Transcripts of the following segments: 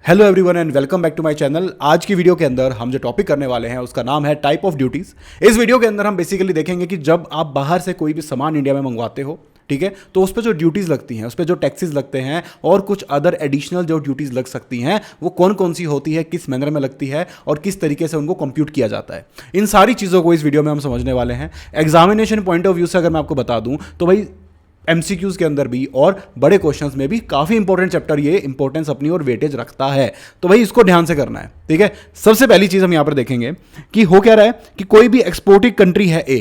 Hello everyone and welcome back to my channel. आज की video के अंदर हम जो टॉपिक करने वाले हैं उसका नाम है टाइप ऑफ ड्यूटीज। इस वीडियो के अंदर हम बेसिकली देखेंगे कि जब आप बाहर से कोई भी सामान इंडिया में मंगवाते हो, ठीक है, तो उस पर जो ड्यूटीज लगती हैं, उस पर जो टैक्सेस लगते हैं और कुछ अदर एडिशनल जो ड्यूटीज लग सकती हैं वो कौन कौन सी होती है, किस मैनर में लगती है और किस तरीके से उनको कंप्यूट किया जाता है। इन सारी चीज़ों को इस वीडियो में हम समझने वाले हैं। एग्जामिनेशन पॉइंट ऑफ व्यू से अगर मैं आपको बता दूं तो भाई एमसीक्यूज के अंदर भी और बड़े क्वेश्चंस में भी काफी इंपॉर्टेंट चैप्टर ये इंपॉर्टेंस अपनी और वेटेज रखता है, तो भाई इसको ध्यान से करना है। ठीक है, सबसे पहली चीज हम यहां पर देखेंगे कि हो क्या रहा है कि कोई भी एक्सपोर्टिंग कंट्री है ए।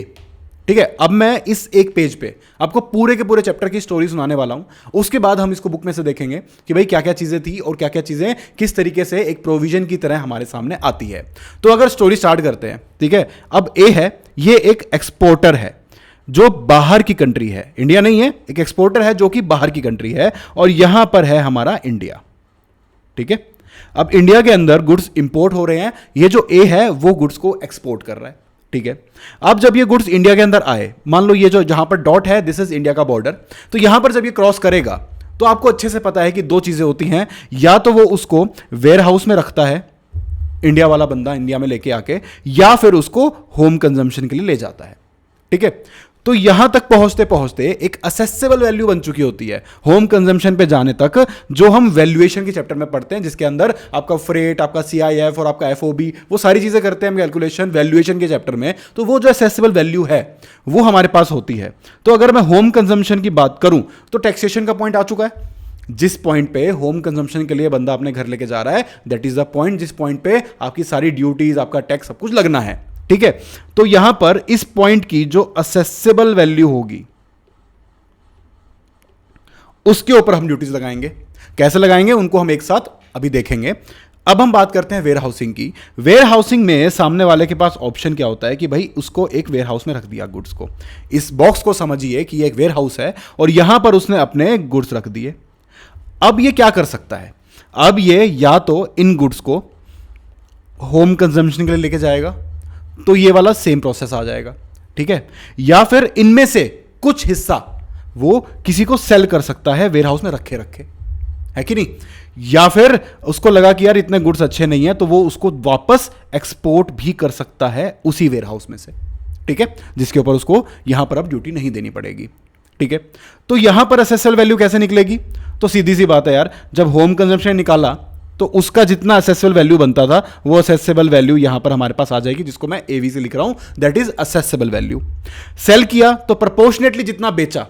ठीक है, अब मैं इस एक पेज पे आपको पूरे के पूरे चैप्टर की स्टोरी सुनाने वाला हूं। उसके बाद हम इसको बुक में से देखेंगे कि भाई क्या क्या चीजें थी और क्या क्या चीजें किस तरीके से एक प्रोविजन की तरह हमारे सामने आती है। तो अगर स्टोरी स्टार्ट करते हैं, ठीक है, अब ए है, ये एक एक्सपोर्टर है जो बाहर की कंट्री है, इंडिया नहीं है, एक एक्सपोर्टर है जो कि बाहर की कंट्री है और यहां पर है हमारा इंडिया। ठीक है, अब इंडिया के अंदर गुड्स इंपोर्ट हो रहे हैं, ये जो ए है वो गुड्स को एक्सपोर्ट कर रहा है। ठीक है, अब जब ये गुड्स इंडिया के अंदर आए, मान लो ये जो जहां पर डॉट है दिस इज इंडिया का बॉर्डर, तो यहां पर जब ये क्रॉस करेगा तो आपको अच्छे से पता है कि दो चीजें होती हैं, या तो वो उसको वेयर हाउस में रखता है इंडिया वाला बंदा इंडिया में लेके आके, या फिर उसको होम कंजम्पशन के लिए ले जाता है। ठीक है, तो यहां तक पहुंचते पहुंचते एक असेसेबल वैल्यू बन चुकी होती है होम कंजम्पशन पे जाने तक, जो हम वैल्यूएशन के चैप्टर में पढ़ते हैं, जिसके अंदर आपका फ्रेट, आपका सीआईएफ और आपका एफओबी, वो सारी चीजें करते हैं हम कैलकुलेशन वैल्यूएशन के चैप्टर में। तो वो जो असेसेबल वैल्यू है वो हमारे पास होती है। तो अगर मैं होम कंजम्पशन की बात करूं तो टैक्सेशन का पॉइंट आ चुका है। जिस पॉइंट पे होम कंजम्पशन के लिए बंदा अपने घर लेके जा रहा है, दैट इज द पॉइंट जिस पॉइंट पे आपकी सारी ड्यूटीज, आपका टैक्स, सब कुछ लगना है। ठीक है, तो यहां पर इस पॉइंट की जो असेसेबल वैल्यू होगी उसके ऊपर हम ड्यूटीज लगाएंगे। कैसे लगाएंगे उनको हम एक साथ अभी देखेंगे। अब हम बात करते हैं वेयर हाउसिंग की। वेयर हाउसिंग में सामने वाले के पास ऑप्शन क्या होता है कि भाई उसको एक वेयर हाउस में रख दिया गुड्स को। इस बॉक्स को समझिए कि ये एक वेयर हाउस है और यहां पर उसने अपने गुड्स रख दिए। अब ये क्या कर सकता है, अब ये या तो इन गुड्स को होम कंजम्पशन के लिए लेके जाएगा, तो ये वाला सेम प्रोसेस आ जाएगा। ठीक है, या फिर इनमें से कुछ हिस्सा वो किसी को सेल कर सकता है वेयर हाउस में रखे रखे, है कि नहीं, या फिर उसको लगा कि यार इतने गुड्स अच्छे नहीं है तो वो उसको वापस एक्सपोर्ट भी कर सकता है उसी वेयर हाउस में से। ठीक है, जिसके ऊपर उसको यहां पर अब ड्यूटी नहीं देनी पड़ेगी। ठीक है, तो यहां पर असेसेबल वैल्यू कैसे निकलेगी, तो सीधी सी बात है यार, जब होम कंजम्पशन निकाला तो उसका जितना असेसेबल वैल्यू बनता था वो असेसेबल वैल्यू यहां पर हमारे पास आ जाएगी, जिसको मैं एवी से लिख रहा हूं, that is assessable value. Sell किया तो प्रोपोर्शनेटली जितना बेचा,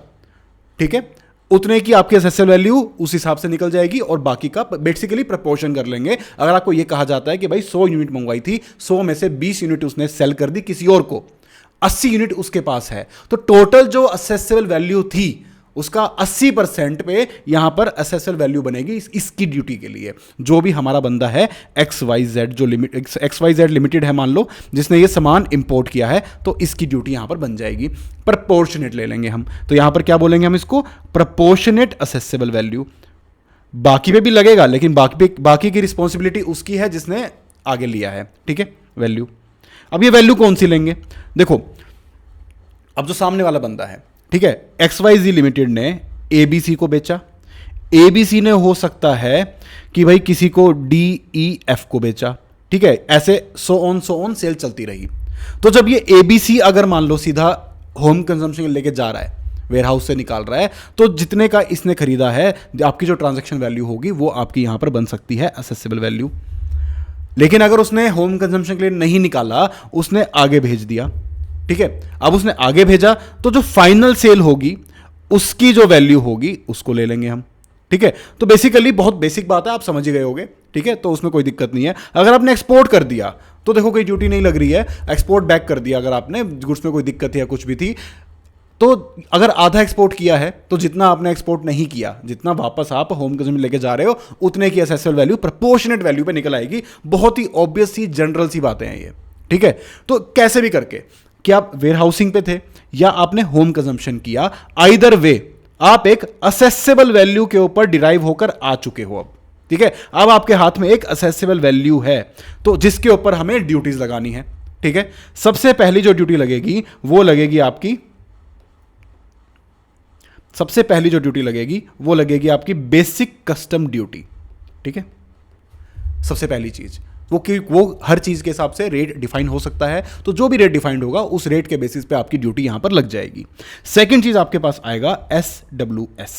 ठीक है, उतने की आपकी असेसेबल वैल्यू उस हिसाब से निकल जाएगी और बाकी का बेसिकली प्रपोर्शन कर लेंगे। अगर आपको यह कहा जाता है कि भाई 100 यूनिट मंगवाई थी, 100 में से 20 यूनिट उसने सेल कर दी किसी और को, 80 यूनिट उसके पास है, तो टोटल जो असेसेबल वैल्यू थी उसका 80% पे यहां पर असेसेबल वैल्यू बनेगी इसकी ड्यूटी के लिए। जो भी हमारा बंदा है XYZ, जो XYZ लिमिटेड है मान लो, जिसने ये सामान इंपोर्ट किया है, तो इसकी ड्यूटी यहां पर बन जाएगी। प्रपोर्शनेट ले लेंगे हम, तो यहां पर क्या बोलेंगे हम इसको, प्रपोर्शनेट असेसेबल वैल्यू। बाकी पे भी लगेगा लेकिन बाकी की रिस्पॉन्सिबिलिटी उसकी है जिसने आगे लिया है। ठीक है, वैल्यू। अब ये वैल्यू कौन सी लेंगे, देखो, अब जो सामने वाला बंदा है, ठीक है, XYZ लिमिटेड ने ABC को बेचा, ABC ने हो सकता है कि भाई किसी को DEF को बेचा। ठीक है, ऐसे सो ऑन सेल चलती रही। तो जब ये ABC अगर मान लो सीधा होम कंजम्पशन लेके जा रहा है, वेयर हाउस से निकाल रहा है, तो जितने का इसने खरीदा है, आपकी जो ट्रांजैक्शन वैल्यू होगी वो आपकी यहां पर बन सकती है असेसेबल वैल्यू। लेकिन अगर उसने होम कंजम्पशन के लिए नहीं निकाला, उसने आगे भेज दिया, ठीक है, अब उसने आगे भेजा तो जो फाइनल सेल होगी उसकी जो वैल्यू होगी उसको ले लेंगे हम। ठीक है, तो बेसिकली बहुत बेसिक बात है, आप समझ ही गए होगे। ठीक है, तो उसमें कोई दिक्कत नहीं है। अगर आपने एक्सपोर्ट कर दिया तो देखो कोई ड्यूटी नहीं लग रही है, एक्सपोर्ट बैक कर दिया, अगर आपने गुड्स में कोई दिक्कत या कुछ भी थी, तो अगर आधा एक्सपोर्ट किया है तो जितना आपने एक्सपोर्ट नहीं किया, जितना वापस आप होम कंज्यूम लेके जा रहे हो, उतने की असेसेबल वैल्यू प्रोपोर्शनेट वैल्यू पे निकल आएगी। बहुत ही ऑब्वियस सी जनरल सी बातें हैं ये। ठीक है, तो कैसे भी करके, कि आप वेयर हाउसिंग पे थे या आपने होम कंजम्पशन किया, आइदर वे आप एक असेसेबल वैल्यू के ऊपर डिराइव होकर आ चुके हो। अब ठीक है, अब आपके हाथ में एक असेसेबल वैल्यू है, तो जिसके ऊपर हमें ड्यूटीज लगानी है। ठीक है, सबसे पहली जो ड्यूटी लगेगी वो लगेगी आपकी सबसे पहली जो ड्यूटी लगेगी वो लगेगी आपकी बेसिक कस्टम ड्यूटी। ठीक है, सबसे पहली चीज़ वो हर चीज़ के हिसाब से रेट डिफाइन हो सकता है, तो जो भी रेट डिफाइंड होगा उस रेट के बेसिस पे आपकी ड्यूटी यहां पर लग जाएगी। सेकंड चीज़ आपके पास आएगा SWS,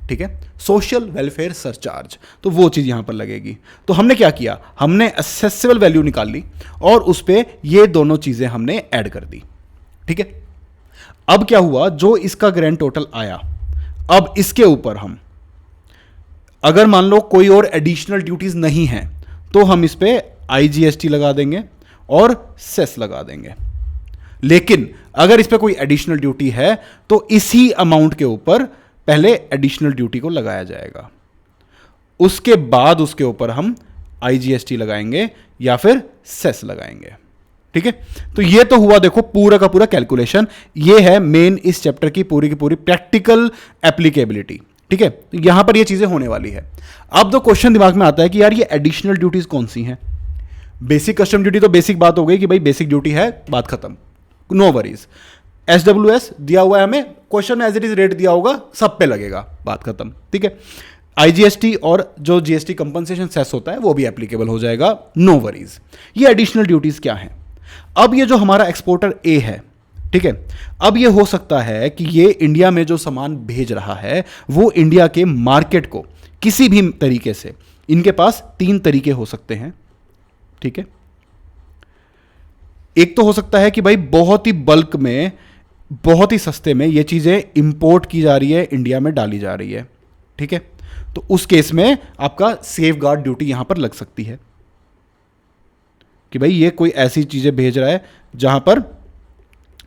ठीक है, सोशल वेलफेयर सरचार्ज, तो वो चीज़ यहां पर लगेगी। तो हमने क्या किया, हमने असेसेबल वैल्यू निकाल ली और उस पर ये दोनों चीज़ें हमने ऐड कर दी, ठीक है। अब क्या हुआ, जो इसका ग्रैंड टोटल आया, अब इसके ऊपर हम अगर मान लो कोई और एडिशनल ड्यूटीज नहीं है तो हम इस पे IGST लगा देंगे और सेस लगा देंगे। लेकिन अगर इस पे कोई एडिशनल ड्यूटी है तो इसी अमाउंट के ऊपर पहले एडिशनल ड्यूटी को लगाया जाएगा, उसके बाद उसके ऊपर हम IGST लगाएंगे या फिर सेस लगाएंगे, ठीक है। तो ये तो हुआ देखो पूरा का पूरा कैलकुलेशन, ये है मेन इस चैप्टर की पूरी प्रैक्टिकल एप्लीकेबिलिटी, ठीक है। तो यहां पर ये चीजें होने वाली है। अब तो क्वेश्चन दिमाग में आता है कि यार ये एडिशनल ड्यूटीज कौन सी हैं। बेसिक कस्टम ड्यूटी तो बेसिक बात हो गई कि भाई बेसिक ड्यूटी है, बात खत्म, नो वरीज। SWS दिया हुआ है हमें, क्वेश्चन में एज इट इज रेट दिया होगा, सब पे लगेगा, बात खत्म, ठीक है। IGST और जो GST कंपनसेशन सेस होता है वो भी एप्लीकेबल हो जाएगा, नो वरीज। ये एडिशनल ड्यूटीज क्या हैं। अब ये जो हमारा एक्सपोर्टर A है, ठीक है, अब ये हो सकता है कि ये इंडिया में जो सामान भेज रहा है वो इंडिया के मार्केट को किसी भी तरीके से, इनके पास 3 तरीके हो सकते हैं, ठीक है। एक तो हो सकता है कि भाई बहुत ही बल्क में, बहुत ही सस्ते में ये चीजें इंपोर्ट की जा रही है, इंडिया में डाली जा रही है, ठीक है। तो उस केस में आपका सेफ गार्ड ड्यूटी यहां पर लग सकती है कि भाई ये कोई ऐसी चीजें भेज रहा है जहां पर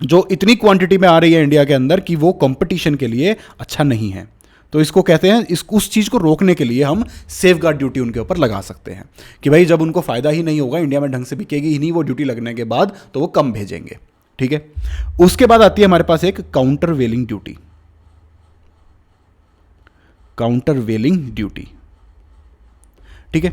जो इतनी क्वांटिटी में आ रही है इंडिया के अंदर कि वो कंपटीशन के लिए अच्छा नहीं है, तो इसको कहते हैं, उस चीज़ को रोकने के लिए हम सेफ गार्ड ड्यूटी उनके ऊपर लगा सकते हैं कि भाई जब उनको फ़ायदा ही नहीं होगा, इंडिया में ढंग से बिकेगी ही नहीं वो ड्यूटी लगने के बाद, तो वो कम भेजेंगे, ठीक है। उसके बाद आती है हमारे पास एक काउंटर वेलिंग ड्यूटी, काउंटर वेलिंग ड्यूटी, ठीक है।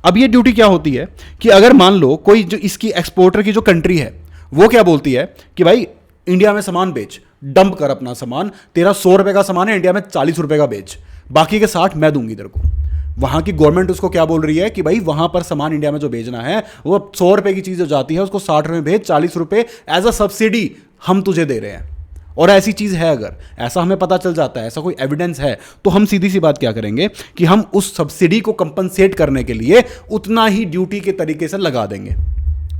अब ये ड्यूटी क्या होती है कि अगर मान लो कोई जो इसकी एक्सपोर्टर की जो कंट्री है वो क्या बोलती है कि भाई इंडिया में सामान बेच, डंप कर अपना सामान, तेरा 100 रुपए का सामान है, इंडिया में 40 रुपए का बेच, बाकी के 60 मैं दूंगी तेरे को। वहां की गवर्नमेंट उसको क्या बोल रही है कि भाई वहां पर सामान इंडिया में जो बेचना है वो 100 रुपए की चीज जो जाती है उसको 60 रुपए भेज, 40 रुपए एज अ सब्सिडी हम तुझे दे रहे हैं। और ऐसी चीज है, अगर ऐसा हमें पता चल जाता है, ऐसा कोई एविडेंस है, तो हम सीधी सी बात क्या करेंगे कि हम उस सब्सिडी को कंपनसेट करने के लिए उतना ही ड्यूटी के तरीके से लगा देंगे,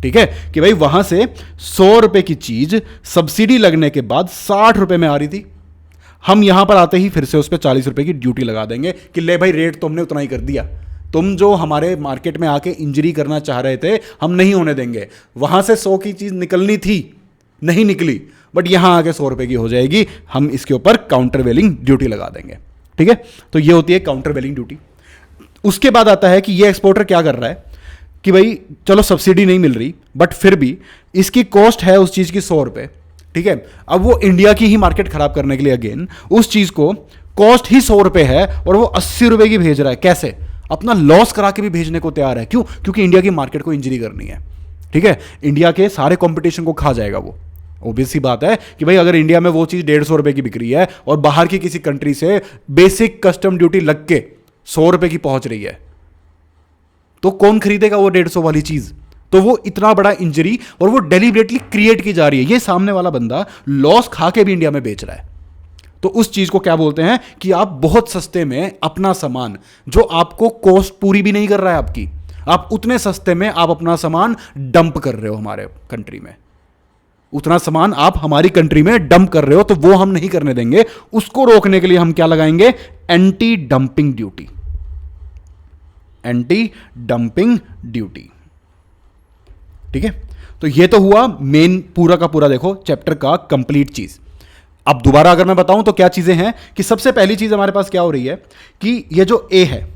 ठीक है। कि भाई वहां से 100 रुपए की चीज सब्सिडी लगने के बाद 60 रुपए में आ रही थी, हम यहां पर आते ही फिर से उस पर 40 रुपए की ड्यूटी लगा देंगे कि ले भाई रेट तो हमने उतना ही कर दिया, तुम जो हमारे मार्केट में आके इंजरी करना चाह रहे थे हम नहीं होने देंगे। वहां से 100 की चीज निकलनी थी, नहीं निकली, बट यहां आके 100 रुपए की हो जाएगी, हम इसके ऊपर काउंटर वेलिंग ड्यूटी लगा देंगे, ठीक है। तो ये होती है काउंटर वेलिंग ड्यूटी। उसके बाद आता है कि ये एक्सपोर्टर क्या कर रहा है कि भाई चलो सब्सिडी नहीं मिल रही बट फिर भी इसकी कॉस्ट है उस चीज की 100 रुपए, ठीक है। अब वो इंडिया की ही मार्केट खराब करने के लिए अगेन उस चीज को कॉस्ट ही 100 रुपए है और वो 80 रुपए की भेज रहा है, कैसे, अपना लॉस करा के भी भेजने को तैयार है। क्यों? क्योंकि इंडिया की मार्केट को इंजरी करनी है, ठीक है। इंडिया के सारे कंपटीशन को खा जाएगा वो। ऑब्वियस सी बात है कि भाई अगर इंडिया में वो चीज 150 रुपए की बिक रही है और बाहर की किसी कंट्री से बेसिक कस्टम ड्यूटी लग के 100 रुपए की पहुंच रही है, तो कौन खरीदेगा वो 150 वाली चीज। तो वो इतना बड़ा इंजरी और वो डेलिबरेटली क्रिएट की जा रही है, ये सामने वाला बंदा लॉस खा के भी इंडिया में बेच रहा है। तो उस चीज को क्या बोलते हैं कि आप बहुत सस्ते में अपना सामान, जो आपको कॉस्ट पूरी भी नहीं कर रहा है आपकी, आप उतने सस्ते में आप अपना सामान डंप कर रहे हो हमारे कंट्री में, उतना सामान आप हमारी कंट्री में डंप कर रहे हो, तो वो हम नहीं करने देंगे। उसको रोकने के लिए हम क्या लगाएंगे, anti dumping duty, anti dumping duty, ठीक है। तो ये तो हुआ मेन पूरा का पूरा देखो चैप्टर का कंप्लीट चीज। अब दोबारा अगर मैं बताऊं तो क्या चीजें हैं कि सबसे पहली चीज हमारे पास क्या हो रही है कि ये जो ए है,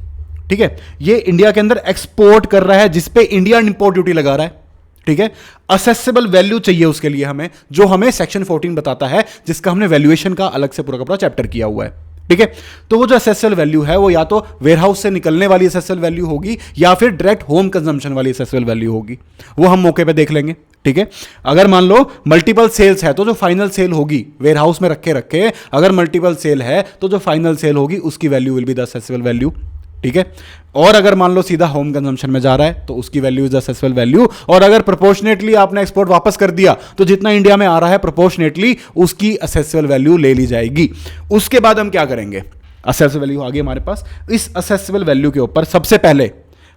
ठीक है, ये इंडिया के अंदर एक्सपोर्ट कर रहा है जिसपे इंडिया इंपोर्ट ड्यूटी लगा रहा है, ठीक है। असेसेबल वैल्यू चाहिए उसके लिए हमें, जो हमें सेक्शन 14 बताता है, जिसका हमने वैल्यूएशन का अलग से पूरा का पूरा चैप्टर किया हुआ है, ठीक है। तो वो जो असेसेबल वैल्यू है वो या तो वेयरहाउस से निकलने वाली असेसेबल वैल्यू होगी या फिर डायरेक्ट होम कंजम्पशन वाली असेसेबल वैल्यू होगी, वो हम मौके पे देख लेंगे, ठीक है। अगर मान लो मल्टीपल सेल्स है तो जो फाइनल सेल होगी वेयरहाउस में रखे रखे, अगर मल्टीपल सेल है तो जो फाइनल सेल होगी उसकी value will be the accessible value, ठीक है। और अगर मान लो सीधा होम कंजम्पशन में जा रहा है तो उसकी वैल्यू इज असेसेबल वैल्यू, और अगर प्रोपोर्शनेटली आपने एक्सपोर्ट वापस कर दिया तो जितना इंडिया में आ रहा है प्रोपोर्शनेटली उसकी असेसेबल वैल्यू ले ली जाएगी। उसके बाद हम क्या करेंगे, असेसेबल वैल्यू आ गई हमारे पास, इस असेसेबल वैल्यू के ऊपर सबसे पहले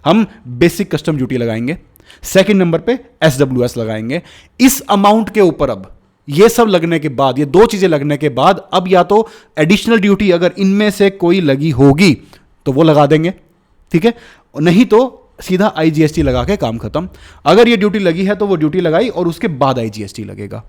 हम बेसिक कस्टम ड्यूटी लगाएंगे, सेकंड नंबर पे एसडब्ल्यूएस लगाएंगे। इस अमाउंट के ऊपर अब ये सब लगने के बाद, ये दो चीजें लगने के बाद, अब या तो एडिशनल ड्यूटी अगर इनमें से कोई लगी होगी तो वो लगा देंगे, ठीक है, नहीं तो सीधा आईजीएसटी लगा के काम खत्म। अगर ये ड्यूटी लगी है तो वो ड्यूटी लगाई और उसके बाद आईजीएसटी लगेगा,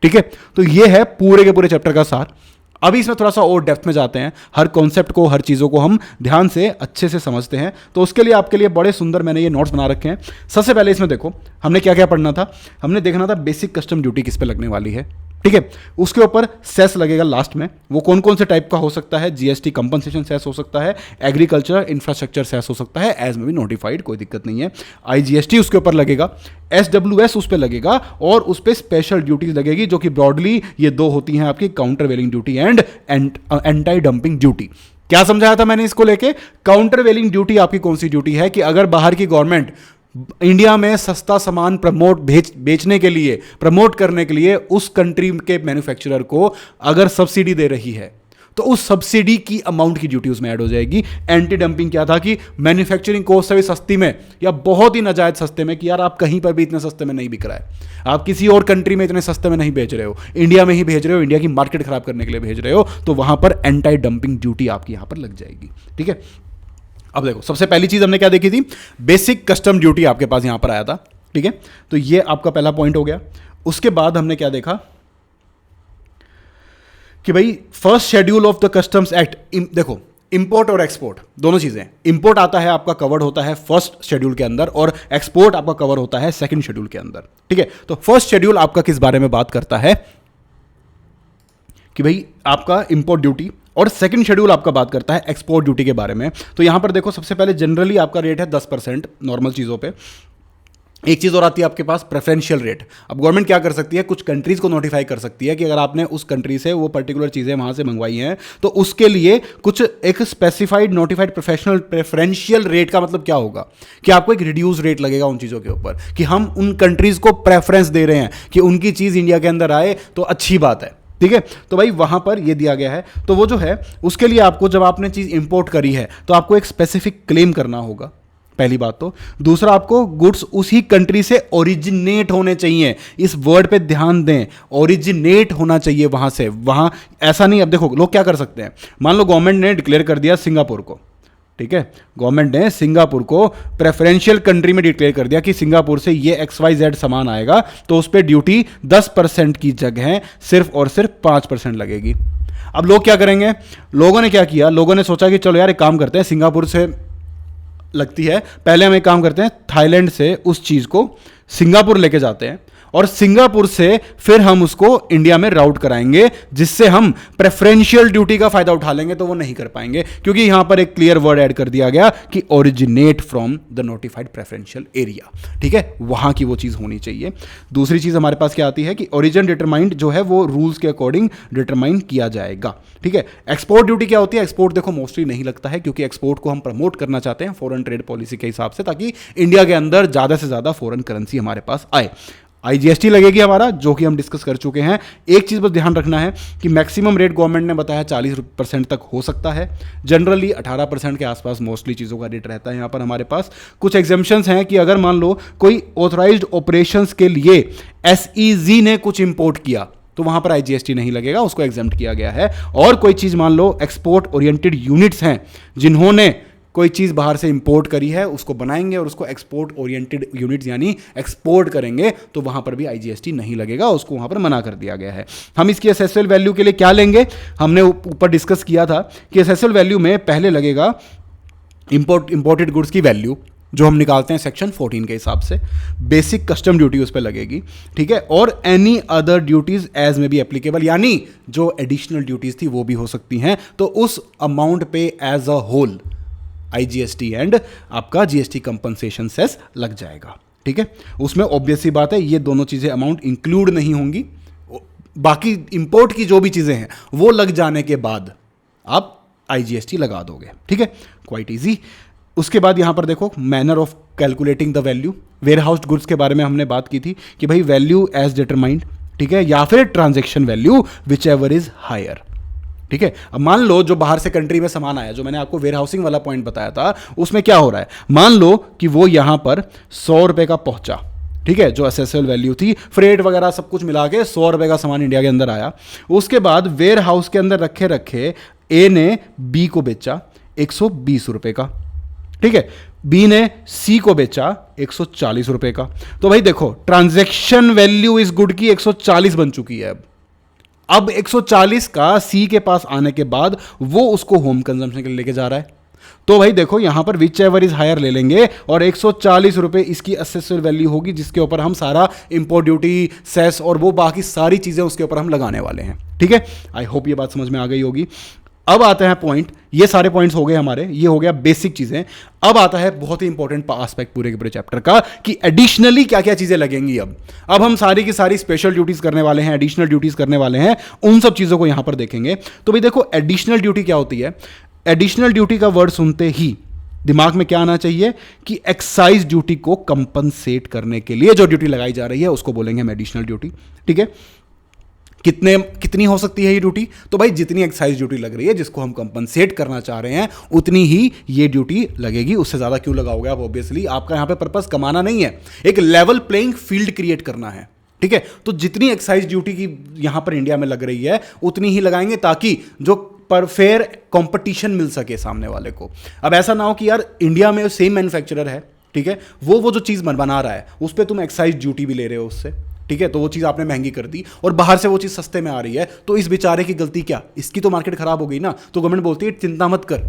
ठीक है। तो ये है पूरे के पूरे चैप्टर का सार। अभी इसमें थोड़ा सा और डेप्थ में जाते हैं, हर कॉन्सेप्ट को, हर चीज़ों को हम ध्यान से अच्छे से समझते हैं। तो उसके लिए आपके लिए बड़े सुंदर मैंने ये नोट्स बना रखे हैं। सबसे पहले इसमें देखो हमने क्या क्या पढ़ना था, हमने देखना था बेसिक कस्टम ड्यूटी किस पे लगने वाली है, ठीक है। उसके ऊपर सेस लगेगा लास्ट में, वो कौन कौन से टाइप का हो सकता है, जीएसटी कंपनसेशन सेस हो सकता है, एग्रीकल्चर इंफ्रास्ट्रक्चर सेस हो सकता है, एज में भी नोटिफाइड, कोई दिक्कत नहीं है। आईजीएसटी उसके ऊपर लगेगा, एसडब्ल्यूएस उस पर लगेगा, और उस पर स्पेशल ड्यूटीज लगेगी जो कि ब्रॉडली ये दो होती हैं आपकी, countervailing duty and anti dumping duty. क्या समझाया था मैंने इसको लेके, काउंटर वेलिंग ड्यूटी आपकी कौन सी ड्यूटी है कि अगर बाहर की गवर्नमेंट इंडिया में सस्ता सामान बेचने के लिए, प्रमोट करने के लिए उस कंट्री के मैन्युफैक्चरर को अगर सब्सिडी दे रही है तो उस सब्सिडी की अमाउंट की ड्यूटी उसमें ऐड हो जाएगी। एंटी डंपिंग क्या था कि मैन्युफैक्चरिंग कॉस्ट से भी सस्ती में या बहुत ही नाजायज सस्ते में, कि यार आप कहीं पर भी इतने सस्ते में नहीं बिक रहा है, आप किसी और कंट्री में इतने सस्ते में नहीं बेच रहे हो, इंडिया में ही भेज रहे हो, इंडिया की मार्केट खराब करने के लिए भेज रहे हो, तो वहां पर एंटी डंपिंग ड्यूटी आपकी यहां पर लग जाएगी, ठीक है। अब देखो सबसे पहली चीज हमने क्या देखी थी, बेसिक कस्टम ड्यूटी आपके पास यहां पर आया था, ठीक है। तो ये आपका पहला पॉइंट हो गया। उसके बाद हमने क्या देखा कि भाई first schedule of the customs act, देखो इंपोर्ट और एक्सपोर्ट दोनों चीजें, इंपोर्ट आता है आपका कवर्ड होता है फर्स्ट शेड्यूल के अंदर, और एक्सपोर्ट आपका कवर होता है सेकंड शेड्यूल के अंदर, ठीक है। तो फर्स्ट शेड्यूल आपका किस बारे में बात करता है कि भाई आपका इंपोर्ट ड्यूटी, और सेकंड शेड्यूल आपका बात करता है एक्सपोर्ट ड्यूटी के बारे में। तो यहां पर देखो सबसे पहले जनरली आपका रेट है 10% नॉर्मल चीजों पे। एक चीज और आती है आपके पास प्रेफरेंशियल रेट। अब गवर्नमेंट क्या कर सकती है, कुछ कंट्रीज को नोटिफाई कर सकती है कि अगर आपने उस कंट्री से वो पर्टिकुलर चीजें वहां से मंगवाई हैं तो उसके लिए कुछ एक specified notified professional preferential rate का मतलब क्या होगा कि आपको एक रिड्यूस रेट लगेगा उन चीजों के ऊपर, कि हम उन कंट्रीज को प्रेफरेंस दे रहे हैं कि उनकी चीज इंडिया के अंदर आए तो अच्छी बात है, ठीक है। तो भाई वहां पर ये दिया गया है, तो वो जो है उसके लिए आपको, जब आपने चीज इंपोर्ट करी है तो आपको एक स्पेसिफिक क्लेम करना होगा, पहली बात तो। दूसरा, आपको गुड्स उसी कंट्री से ओरिजिनेट होने चाहिए, इस वर्ड पे ध्यान दें, ओरिजिनेट होना चाहिए वहां से, वहां ऐसा नहीं। अब देखो लोग क्या कर सकते हैं, मान लो गवर्नमेंट ने डिक्लेयर कर दिया सिंगापुर को, ठीक है, गवर्नमेंट ने सिंगापुर को प्रेफरेंशियल कंट्री में डिक्लेयर कर दिया कि सिंगापुर से ये XYZ सामान आएगा तो उस पर ड्यूटी 10% की जगह सिर्फ और सिर्फ 5% लगेगी। अब लोग क्या करेंगे, लोगों ने क्या किया, लोगों ने सोचा कि चलो यार एक काम करते हैं, सिंगापुर से लगती है, पहले हम एक काम करते हैं, थाईलैंड से उस चीज को सिंगापुर लेके जाते हैं और सिंगापुर से फिर हम उसको इंडिया में राउट कराएंगे, जिससे हम प्रेफरेंशियल ड्यूटी का फायदा उठा लेंगे। तो वो नहीं कर पाएंगे क्योंकि यहां पर एक क्लियर वर्ड ऐड कर दिया गया कि originate from the notified preferential area, ठीक है, वहां की वो चीज होनी चाहिए। दूसरी चीज हमारे पास क्या आती है कि ओरिजिन डिटरमाइंड जो है वो रूल्स के अकॉर्डिंग डिटरमाइन किया जाएगा, ठीक है। एक्सपोर्ट ड्यूटी क्या होती है, एक्सपोर्ट देखो मोस्टली नहीं लगता है क्योंकि एक्सपोर्ट को हम प्रमोट करना चाहते हैं फॉरेन ट्रेड पॉलिसी के हिसाब से, ताकि इंडिया के अंदर ज्यादा से ज्यादा फॉरेन करेंसी हमारे पास आए। आईजीएसटी लगेगी हमारा, जो कि हम डिस्कस कर चुके हैं। एक चीज बस ध्यान रखना है कि मैक्सिमम रेट गवर्नमेंट ने बताया 40% तक हो सकता है, जनरली 18% के आसपास मोस्टली चीज़ों का रेट रहता है। यहाँ पर हमारे पास कुछ एग्जाम्पशंस हैं कि अगर मान लो कोई ऑथराइज्ड ऑपरेशंस के लिए एसईजी ने कुछ इंपोर्ट किया तो वहां पर आईजीएसटी नहीं लगेगा, उसको एग्जेम्प्ट किया गया है। और कोई चीज़ मान लो एक्सपोर्ट ओरिएंटेड यूनिट्स हैं जिन्होंने कोई चीज़ बाहर से इंपोर्ट करी है, उसको बनाएंगे और उसको एक्सपोर्ट ओरिएंटेड यूनिट्स यानी एक्सपोर्ट करेंगे, तो वहां पर भी आईजीएसटी नहीं लगेगा, उसको वहां पर मना कर दिया गया है। हम इसकी एसेसुअल वैल्यू के लिए क्या लेंगे, हमने ऊपर डिस्कस किया था कि एसेसुअल वैल्यू में पहले लगेगा इंपोर्टेड गुड्स की वैल्यू, जो हम निकालते हैं सेक्शन 14 के हिसाब से। बेसिक कस्टम ड्यूटी उस पर लगेगी, ठीक है, और एनी अदर ड्यूटीज एज में बी एप्लीकेबल, यानी जो एडिशनल ड्यूटीज थी वो भी हो सकती हैं, तो उस अमाउंट पे as a whole IGST and आपका जीएसटी कंपनसेशन सेस लग जाएगा, ठीक है। उसमें ऑब्वियस सी बात है ये दोनों चीजें अमाउंट इंक्लूड नहीं होंगी, बाकी इंपोर्ट की जो भी चीजें हैं वो लग जाने के बाद आप IGST लगा दोगे, ठीक है, क्वाइट ईजी। उसके बाद यहां पर देखो manner of calculating the value, warehouse goods के बारे में हमने बात की थी कि भाई वैल्यू एज डिटरमाइंड, ठीक है, या फिर transaction value whichever is higher, ठीक है। अब मान लो जो बाहर से कंट्री में सामान आया, जो मैंने आपको वेयर हाउसिंग वाला पॉइंट बताया था, उसमें क्या हो रहा है, मान लो कि वो यहां पर 100 रुपए का पहुंचा, ठीक है, जो असेसेबल वैल्यू थी, फ्रेट वगैरह सब कुछ मिला के 100 रुपए का सामान इंडिया के अंदर आया। उसके बाद वेयर हाउस के अंदर रखे रखे ए ने बी को बेचा 120 रुपए का, ठीक है, बी ने सी को बेचा 140 रुपए का। तो भाई देखो ट्रांजैक्शन वैल्यू इस गुड की 140 बन चुकी है। अब 140 का सी के पास आने के बाद वो उसको होम कंजम्पशन के लिए लेके जा रहा है। तो भाई देखो यहां पर विच एवर इज हायर ले लेंगे और 140 रुपए इसकी असेसेबल वैल्यू होगी, जिसके ऊपर हम सारा इंपोर्ट ड्यूटी, सेस और वो बाकी सारी चीजें उसके ऊपर हम लगाने वाले हैं, ठीक है। आई होप ये बात समझ में आ गई होगी। अब आते हैं पॉइंट, ये सारे पॉइंट्स हो गए हमारे, ये हो गया बेसिक चीजें। अब आता है बहुत ही इंपॉर्टेंट एस्पेक्ट पूरे के पूरे चैप्टर का कि एडिशनली क्या क्या चीजें लगेंगी। अब हम सारी की सारी स्पेशल ड्यूटीज करने वाले हैं, एडिशनल ड्यूटीज करने वाले हैं, उन सब चीजों को यहां पर देखेंगे। तो भाई देखो एडिशनल ड्यूटी क्या होती है। एडिशनल ड्यूटी का वर्ड सुनते ही दिमाग में क्या आना चाहिए कि एक्साइज ड्यूटी को कंपनसेट करने के लिए जो ड्यूटी लगाई जा रही है उसको बोलेंगे हम एडिशनल ड्यूटी, ठीक है। कितनी हो सकती है ये ड्यूटी, तो भाई जितनी एक्साइज ड्यूटी लग रही है जिसको हम कंपनसेट करना चाह रहे हैं उतनी ही ये ड्यूटी लगेगी, उससे ज्यादा क्यों लगाओगे आप। ऑब्वियसली आपका यहां पे पर्पस कमाना नहीं है, एक लेवल प्लेइंग फील्ड क्रिएट करना है, ठीक है। तो जितनी एक्साइज ड्यूटी की यहां पर इंडिया में लग रही है उतनी ही लगाएंगे ताकि जो पर फेयर कंपटीशन मिल सके सामने वाले को। अब ऐसा ना हो कि यार इंडिया में सेम मैन्युफैक्चरर है, ठीक है, वो जो चीज बना रहा है उस पर तुम एक्साइज ड्यूटी भी ले रहे हो उससे, ठीक है, तो वो चीज आपने महंगी कर दी और बाहर से वो चीज सस्ते में आ रही है, तो इस बेचारे की गलती क्या, इसकी तो मार्केट खराब हो गई ना। तो गवर्नमेंट बोलती है चिंता मत कर,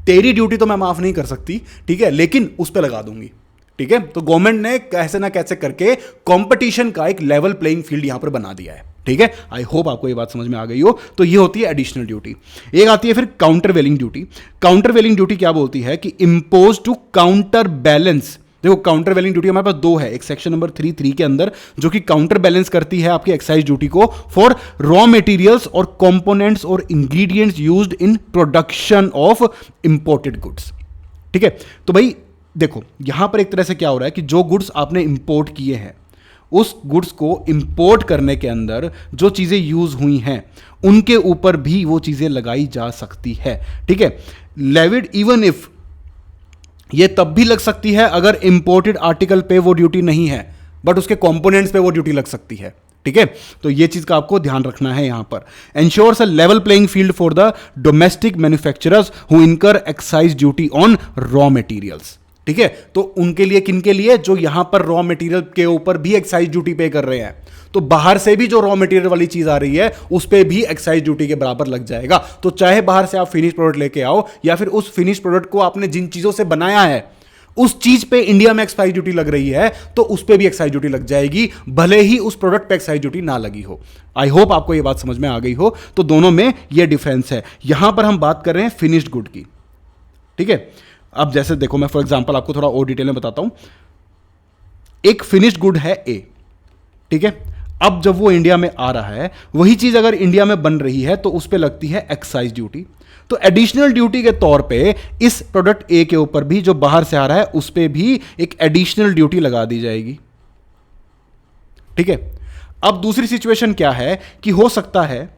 तेरी ड्यूटी तो मैं माफ नहीं कर सकती, ठीक है, लेकिन उस पर लगा दूंगी, ठीक है। तो गवर्नमेंट ने कैसे ना कैसे करके कंपटीशन का एक लेवल प्लेइंग फील्ड यहां पर बना दिया है, ठीक है। आई होप आपको ये बात समझ में आ गई हो। तो ये होती है एडिशनल ड्यूटी। एक आती है फिर काउंटर वेलिंग ड्यूटी। काउंटर वेलिंग ड्यूटी क्या बोलती है कि इंपोज टू काउंटर बैलेंस। देखो काउंटर वेलिंग ड्यूटी हमारे पास दो है, एक सेक्शन नंबर 3 के अंदर जो कि काउंटर बैलेंस करती है आपकी एक्साइज ड्यूटी को फॉर रॉ मटेरियल्स और कंपोनेंट्स और ingredients used in production of imported goods, ठीक है। तो भाई देखो यहां पर एक तरह से क्या हो रहा है कि जो गुड्स आपने इंपोर्ट किए हैं उस गुड्स को इंपोर्ट करने के अंदर जो चीजें यूज हुई हैं उनके ऊपर भी वो चीजें लगाई जा सकती है, ठीक है। लेविड इवन इफ, ये तब भी लग सकती है अगर इंपोर्टेड आर्टिकल पे वो ड्यूटी नहीं है बट उसके कंपोनेंट्स पे वो ड्यूटी लग सकती है, ठीक है। तो ये चीज का आपको ध्यान रखना है यहां पर। Ensures a level playing field for the domestic manufacturers who incur excise duty on raw materials, ठीक है। तो उनके लिए, किन के लिए, जो यहां पर रॉ मटेरियल के ऊपर भी एक्साइज ड्यूटी पे कर रहे हैं, तो बाहर से भी जो रॉ मटेरियल वाली चीज आ रही है उस पे भी एक्साइज ड्यूटी के बराबर लग जाएगा। तो चाहे बाहर से आप फिनिश प्रोडक्ट लेके आओ या फिर उस फिनिश प्रोडक्ट को आपने जिन चीजों से बनाया है उस चीज पे इंडिया में एक्साइज ड्यूटी लग रही है तो उस पे भी एक्साइज ड्यूटी लग जाएगी, भले ही उस प्रोडक्ट पे एक्साइज ड्यूटी ना लगी हो। आई होप आपको ये बात समझ में आ गई हो। तो दोनों में ये डिफरेंस है। यहां पर हम बात कर रहे हैं फिनिश्ड गुड की, ठीक है। अब जैसे देखो मैं फॉर एग्जांपल आपको थोड़ा और डिटेल में बताता हूं। एक फिनिश्ड गुड है ए, ठीक है। अब जब वो इंडिया में आ रहा है वही चीज अगर इंडिया में बन रही है तो उस पे लगती है एक्साइज ड्यूटी। तो एडिशनल ड्यूटी के तौर पे इस प्रोडक्ट ए के ऊपर भी जो बाहर से आ रहा है उस पे भी एक एडिशनल ड्यूटी लगा दी जाएगी, ठीक है। अब दूसरी सिचुएशन क्या है कि हो सकता है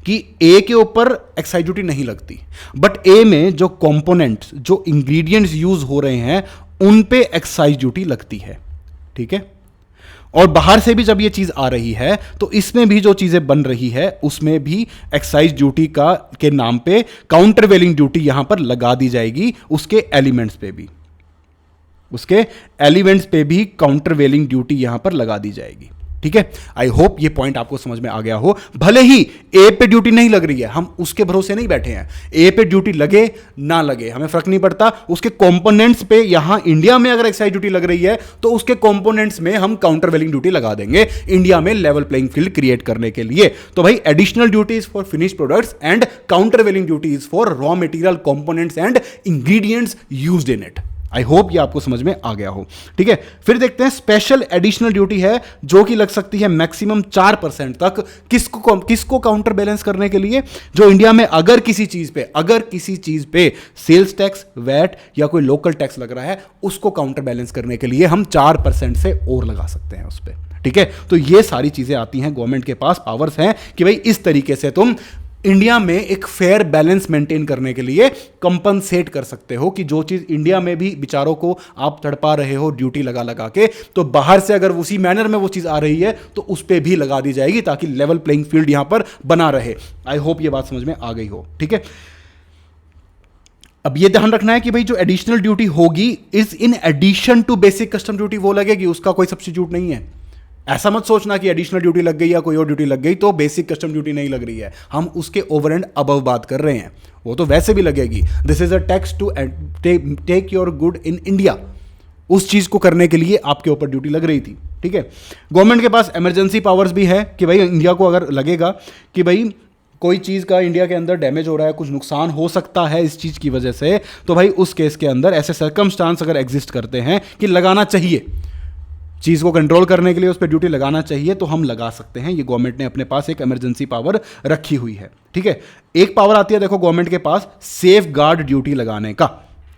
कि ए के ऊपर एक्साइज ड्यूटी नहीं लगती बट ए में जो कंपोनेंट्स, जो इंग्रेडिएंट्स यूज हो रहे हैं उन पे एक्साइज ड्यूटी लगती है, ठीक है। और बाहर से भी जब ये चीज आ रही है तो इसमें भी जो चीजें बन रही है उसमें भी एक्साइज ड्यूटी का के नाम पे काउंटर वेलिंग ड्यूटी यहां पर लगा दी जाएगी। उसके एलिमेंट्स पे भी काउंटर वेलिंग ड्यूटी यहां पर लगा दी जाएगी, ठीक है। आई होप ये पॉइंट आपको समझ में आ गया हो। भले ही ए पे ड्यूटी नहीं लग रही है, हम उसके भरोसे नहीं बैठे हैं, ए पे ड्यूटी लगे ना लगे हमें फर्क नहीं पड़ता। उसके कंपोनेंट्स पे यहां इंडिया में अगर एक्साइज ड्यूटी लग रही है तो उसके कंपोनेंट्स में हम काउंटर वेलिंग ड्यूटी लगा देंगे इंडिया में लेवल प्लेइंग फील्ड क्रिएट करने के लिए। तो भाई additional duties for finish products and countervailing duties for raw material components and ingredients used in it. I hope ये आपको समझ में आ गया हो। ठीक है, फिर देखते हैं स्पेशल एडिशनल ड्यूटी है जो कि लग सकती है मैक्सिमम 4% तक। किसको काउंटर बैलेंस करने के लिए? जो इंडिया में अगर किसी चीज पे सेल्स टैक्स, वैट या कोई लोकल टैक्स लग रहा है, उसको काउंटर बैलेंस करने के लिए हम 4% से और लगा सकते हैं उस पर। ठीक है, तो ये सारी चीजें आती हैं, गवर्नमेंट के पास पावर्स हैं कि भाई इस तरीके से तुम इंडिया में एक फेयर बैलेंस मेंटेन करने के लिए कंपनसेट कर सकते हो कि जो चीज इंडिया में भी बेचारों को आप तड़पा रहे हो ड्यूटी लगा लगा के, तो बाहर से अगर उसी मैनर में वो चीज आ रही है तो उस पर भी लगा दी जाएगी ताकि लेवल प्लेइंग फील्ड यहां पर बना रहे। आई होप ये बात समझ में आ गई हो। ठीक है, अब ये ध्यान रखना है कि भाई जो एडिशनल ड्यूटी होगी is in addition to basic custom duty, वो लगेगी, उसका कोई सब्स्टिट्यूट नहीं है। ऐसा मत सोचना कि एडिशनल ड्यूटी लग गई या कोई और ड्यूटी लग गई तो बेसिक कस्टम ड्यूटी नहीं लग रही है, हम उसके ओवर एंड अबव बात कर रहे हैं, वो तो वैसे भी लगेगी। This is a tax to take your good in India, उस चीज को करने के लिए आपके ऊपर ड्यूटी लग रही थी। ठीक है, गवर्नमेंट के पास इमरजेंसी पावर्स भी है कि भाई इंडिया को अगर लगेगा कि भाई कोई चीज़ का इंडिया के अंदर डैमेज हो रहा है, कुछ नुकसान हो सकता है इस चीज़ की वजह से, तो भाई उस केस के अंदर ऐसे सर्कमस्टांस अगर एग्जिस्ट करते हैं कि लगाना चाहिए, चीज़ को कंट्रोल करने के लिए उस पर ड्यूटी लगाना चाहिए, तो हम लगा सकते हैं। ये गवर्नमेंट ने अपने पास एक इमरजेंसी पावर रखी हुई है। ठीक है, एक पावर आती है देखो गवर्नमेंट के पास सेफ गार्ड ड्यूटी लगाने का।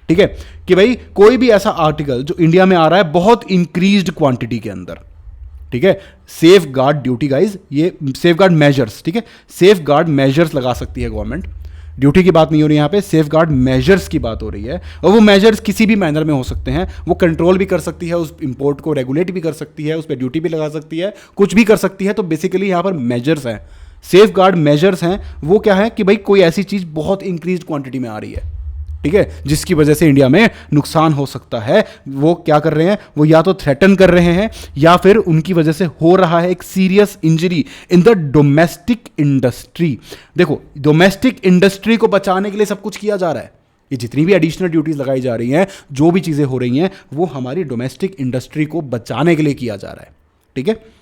ठीक है, कि भाई कोई भी ऐसा आर्टिकल जो इंडिया में आ रहा है बहुत इंक्रीज्ड क्वांटिटी के अंदर, ठीक है, सेफ गार्ड ड्यूटी गाइज, ये सेफ गार्ड मेजर्स, ठीक है, सेफ गार्ड मेजर्स लगा सकती है गवर्नमेंट। ड्यूटी की बात नहीं हो रही यहाँ पे, सेफ गार्ड मेजर्स की बात हो रही है, और वो मेजर्स किसी भी मैनर में हो सकते हैं। वो कंट्रोल भी कर सकती है, उस इंपोर्ट को रेगुलेट भी कर सकती है, उस पर ड्यूटी भी लगा सकती है, कुछ भी कर सकती है। तो बेसिकली यहाँ पर मेजर्स हैं, सेफ गार्ड मेजर्स हैं। वो क्या है कि भाई कोई ऐसी चीज़ बहुत इंक्रीज क्वांटिटी में आ रही है, ठीक है, जिसकी वजह से इंडिया में नुकसान हो सकता है, वो क्या कर रहे हैं, वो या तो थ्रेटन कर रहे हैं या फिर उनकी वजह से हो रहा है एक serious injury in the domestic industry. देखो, डोमेस्टिक इंडस्ट्री को बचाने के लिए सब कुछ किया जा रहा है। ये जितनी भी एडिशनल ड्यूटीज लगाई जा रही हैं, जो भी चीज़ें हो रही हैं, वो हमारी डोमेस्टिक इंडस्ट्री को बचाने के लिए किया जा रहा है। ठीक है,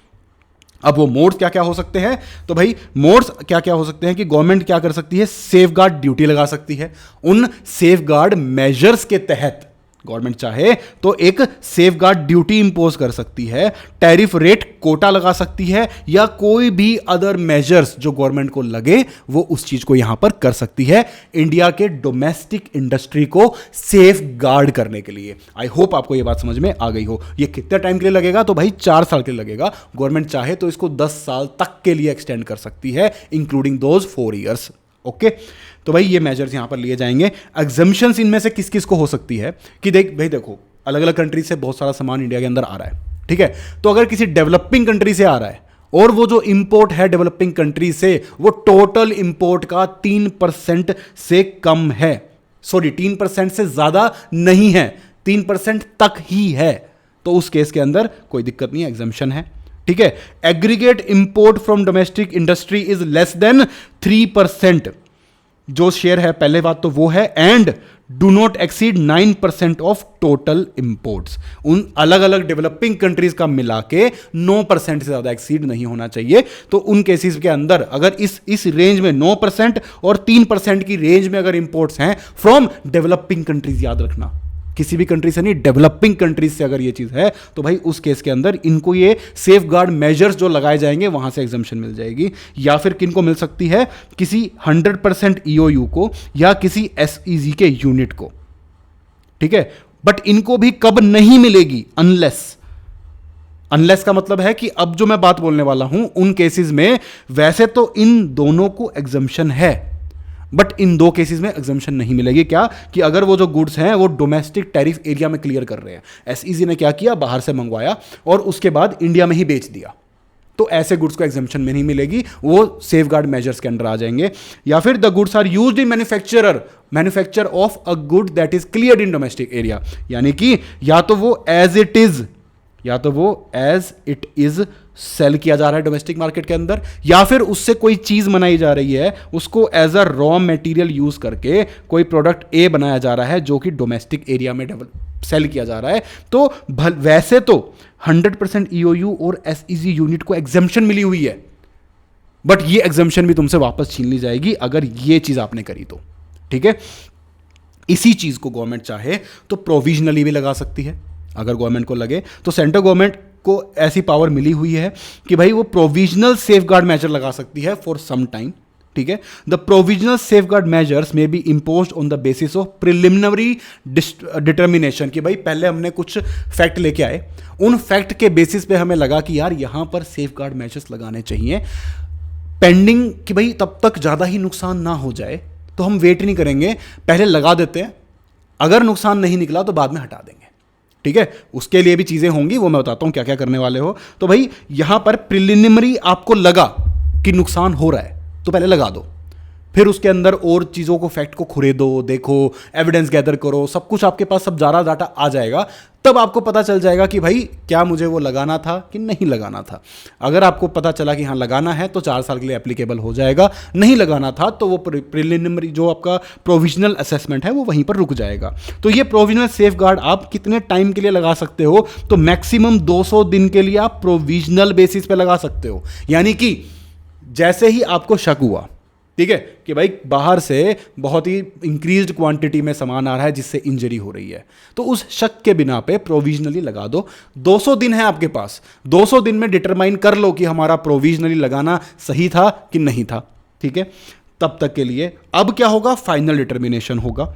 अब वो मोड्स क्या क्या हो सकते हैं, तो भाई मोड्स क्या क्या हो सकते हैं कि गवर्नमेंट क्या कर सकती है, सेफ गार्ड ड्यूटी लगा सकती है। उन सेफ गार्ड मेजर्स के तहत गवर्नमेंट चाहे तो एक सेफ गार्ड ड्यूटी इंपोज कर सकती है, टैरिफ रेट कोटा लगा सकती है, या कोई भी अदर मेजर्स जो गवर्नमेंट को लगे वो उस चीज को यहां पर कर सकती है, इंडिया के डोमेस्टिक इंडस्ट्री को सेफ गार्ड करने के लिए। आई होप आपको यह बात समझ में आ गई हो। ये कितने टाइम के लिए लगेगा, तो भाई 4 साल के लिए लगेगा। गवर्नमेंट चाहे तो इसको 10 साल तक के लिए एक्सटेंड कर सकती है, इंक्लूडिंग दोज 4 ईयर्स। ओके, तो भाई ये मेजर्स यहां पर लिए जाएंगे। एग्जम्पशंस इनमें से किस किस को हो सकती है कि देखो अलग अलग कंट्री से बहुत सारा सामान इंडिया के अंदर आ रहा है, ठीक है, तो अगर किसी डेवलपिंग कंट्री से आ रहा है और वो जो इंपोर्ट है डेवलपिंग कंट्री से वो टोटल इंपोर्ट का 3% से कम है, सॉरी 3% से ज्यादा नहीं है, 3% तक ही है, तो उस केस के अंदर कोई दिक्कत नहीं है, एग्जम्पशन है। ठीक है, aggregate import from domestic industry is less than 3%, जो शेयर है पहले बात तो वो है, and do not exceed 9% of total imports. उन अलग अलग डेवलपिंग कंट्रीज का मिला के 9% से ज्यादा एक्सीड नहीं होना चाहिए। तो उन केसेस के अंदर अगर इस रेंज में 9% और 3% की रेंज में अगर इंपोर्ट्स हैं फ्रॉम डेवलपिंग कंट्रीज, याद रखना किसी भी कंट्री से नहीं, डेवलपिंग कंट्रीज से अगर ये चीज है, तो भाई उस केस के अंदर इनको ये सेफ गार्ड मेजर्स जो लगाए जाएंगे वहां से एग्जम्पशन मिल जाएगी। या फिर किनको मिल सकती है, किसी 100% ईओयू को या किसी एसईजी के यूनिट को। ठीक है, बट इनको भी कब नहीं मिलेगी, अनलेस का मतलब है कि अब जो मैं बात बोलने वाला हूं उन केसेस में वैसे तो इन दोनों को एग्जम्पशन है, बट इन 2 केसेस में एग्जम्पशन नहीं मिलेगी। क्या कि अगर वो जो गुड्स हैं वो डोमेस्टिक टैरिफ एरिया में क्लियर कर रहे हैं, एसईजी ने क्या किया, बाहर से मंगवाया और उसके बाद इंडिया में ही बेच दिया, तो ऐसे गुड्स को एग्जम्पशन में नहीं मिलेगी, वो सेफ गार्ड मेजर्स के अंडर आ जाएंगे। या फिर the goods are used in manufacture of a good that is cleared in domestic area, यानी कि या तो वो एज इट इज सेल किया जा रहा है डोमेस्टिक मार्केट के अंदर, या फिर उससे कोई चीज बनाई जा रही है, उसको as a raw material use करके कोई प्रोडक्ट ए बनाया जा रहा है जो कि डोमेस्टिक एरिया में सेल किया जा रहा है। तो वैसे तो 100% ईओयू और एसईजी यूनिट को एग्जम्पशन मिली हुई है, बट ये एग्जम्पशन भी तुमसे वापस छीन ली जाएगी अगर ये चीज आपने करी तो। ठीक है, इसी चीज़ को गवर्नमेंट चाहे तो प्रोविजनली भी लगा सकती है। अगर गवर्नमेंट को लगे तो सेंट्रल गवर्नमेंट को ऐसी पावर मिली हुई है कि भाई वो प्रोविजनल सेफगार्ड मेजर लगा सकती है फॉर सम टाइम। ठीक है, द प्रोविजनल सेफगार्ड मेजर्स में be imposed on the basis of preliminary determination, कि भाई पहले हमने कुछ फैक्ट लेके आए, उन फैक्ट के बेसिस पे हमें लगा कि यार यहां पर सेफगार्ड मेजर्स लगाने चाहिए पेंडिंग, कि भाई तब तक ज़्यादा ही नुकसान ना हो जाए तो हम वेट नहीं करेंगे, पहले लगा देते हैं, अगर नुकसान नहीं निकला तो बाद में हटा देंगे। ठीक है, उसके लिए भी चीज़ें होंगी, वो मैं बताता हूं क्या क्या करने वाले हो। तो भाई यहां पर प्रिलिमिनरी आपको लगा कि नुकसान हो रहा है तो पहले लगा दो, फिर उसके अंदर और चीज़ों को फैक्ट को खुरेदो, देखो, एविडेंस गैदर करो, सब कुछ आपके पास सब ज़्यादा डाटा आ जाएगा, तब आपको पता चल जाएगा कि भाई क्या मुझे वो लगाना था कि नहीं लगाना था। अगर आपको पता चला कि हाँ लगाना है तो 4 साल के लिए एप्लीकेबल हो जाएगा, नहीं लगाना था तो वो प्रिलिमिनरी जो आपका प्रोविजनल असेसमेंट है वो वहीं पर रुक जाएगा। तो ये प्रोविजनल सेफगार्ड आप कितने टाइम के लिए लगा सकते हो, तो मैक्सिमम 200 दिन के लिए आप प्रोविजनल बेसिस पे लगा सकते हो। यानी कि जैसे ही आपको शक हुआ, ठीक है, कि भाई बाहर से बहुत ही इंक्रीज्ड क्वांटिटी में सामान आ रहा है जिससे इंजरी हो रही है, तो उस शक के बिना पे प्रोविजनली लगा दो। 200 दिन है आपके पास, 200 दिन में डिटरमाइन कर लो कि हमारा प्रोविजनली लगाना सही था कि नहीं था। ठीक है, तब तक के लिए अब क्या होगा, फाइनल डिटर्मिनेशन होगा।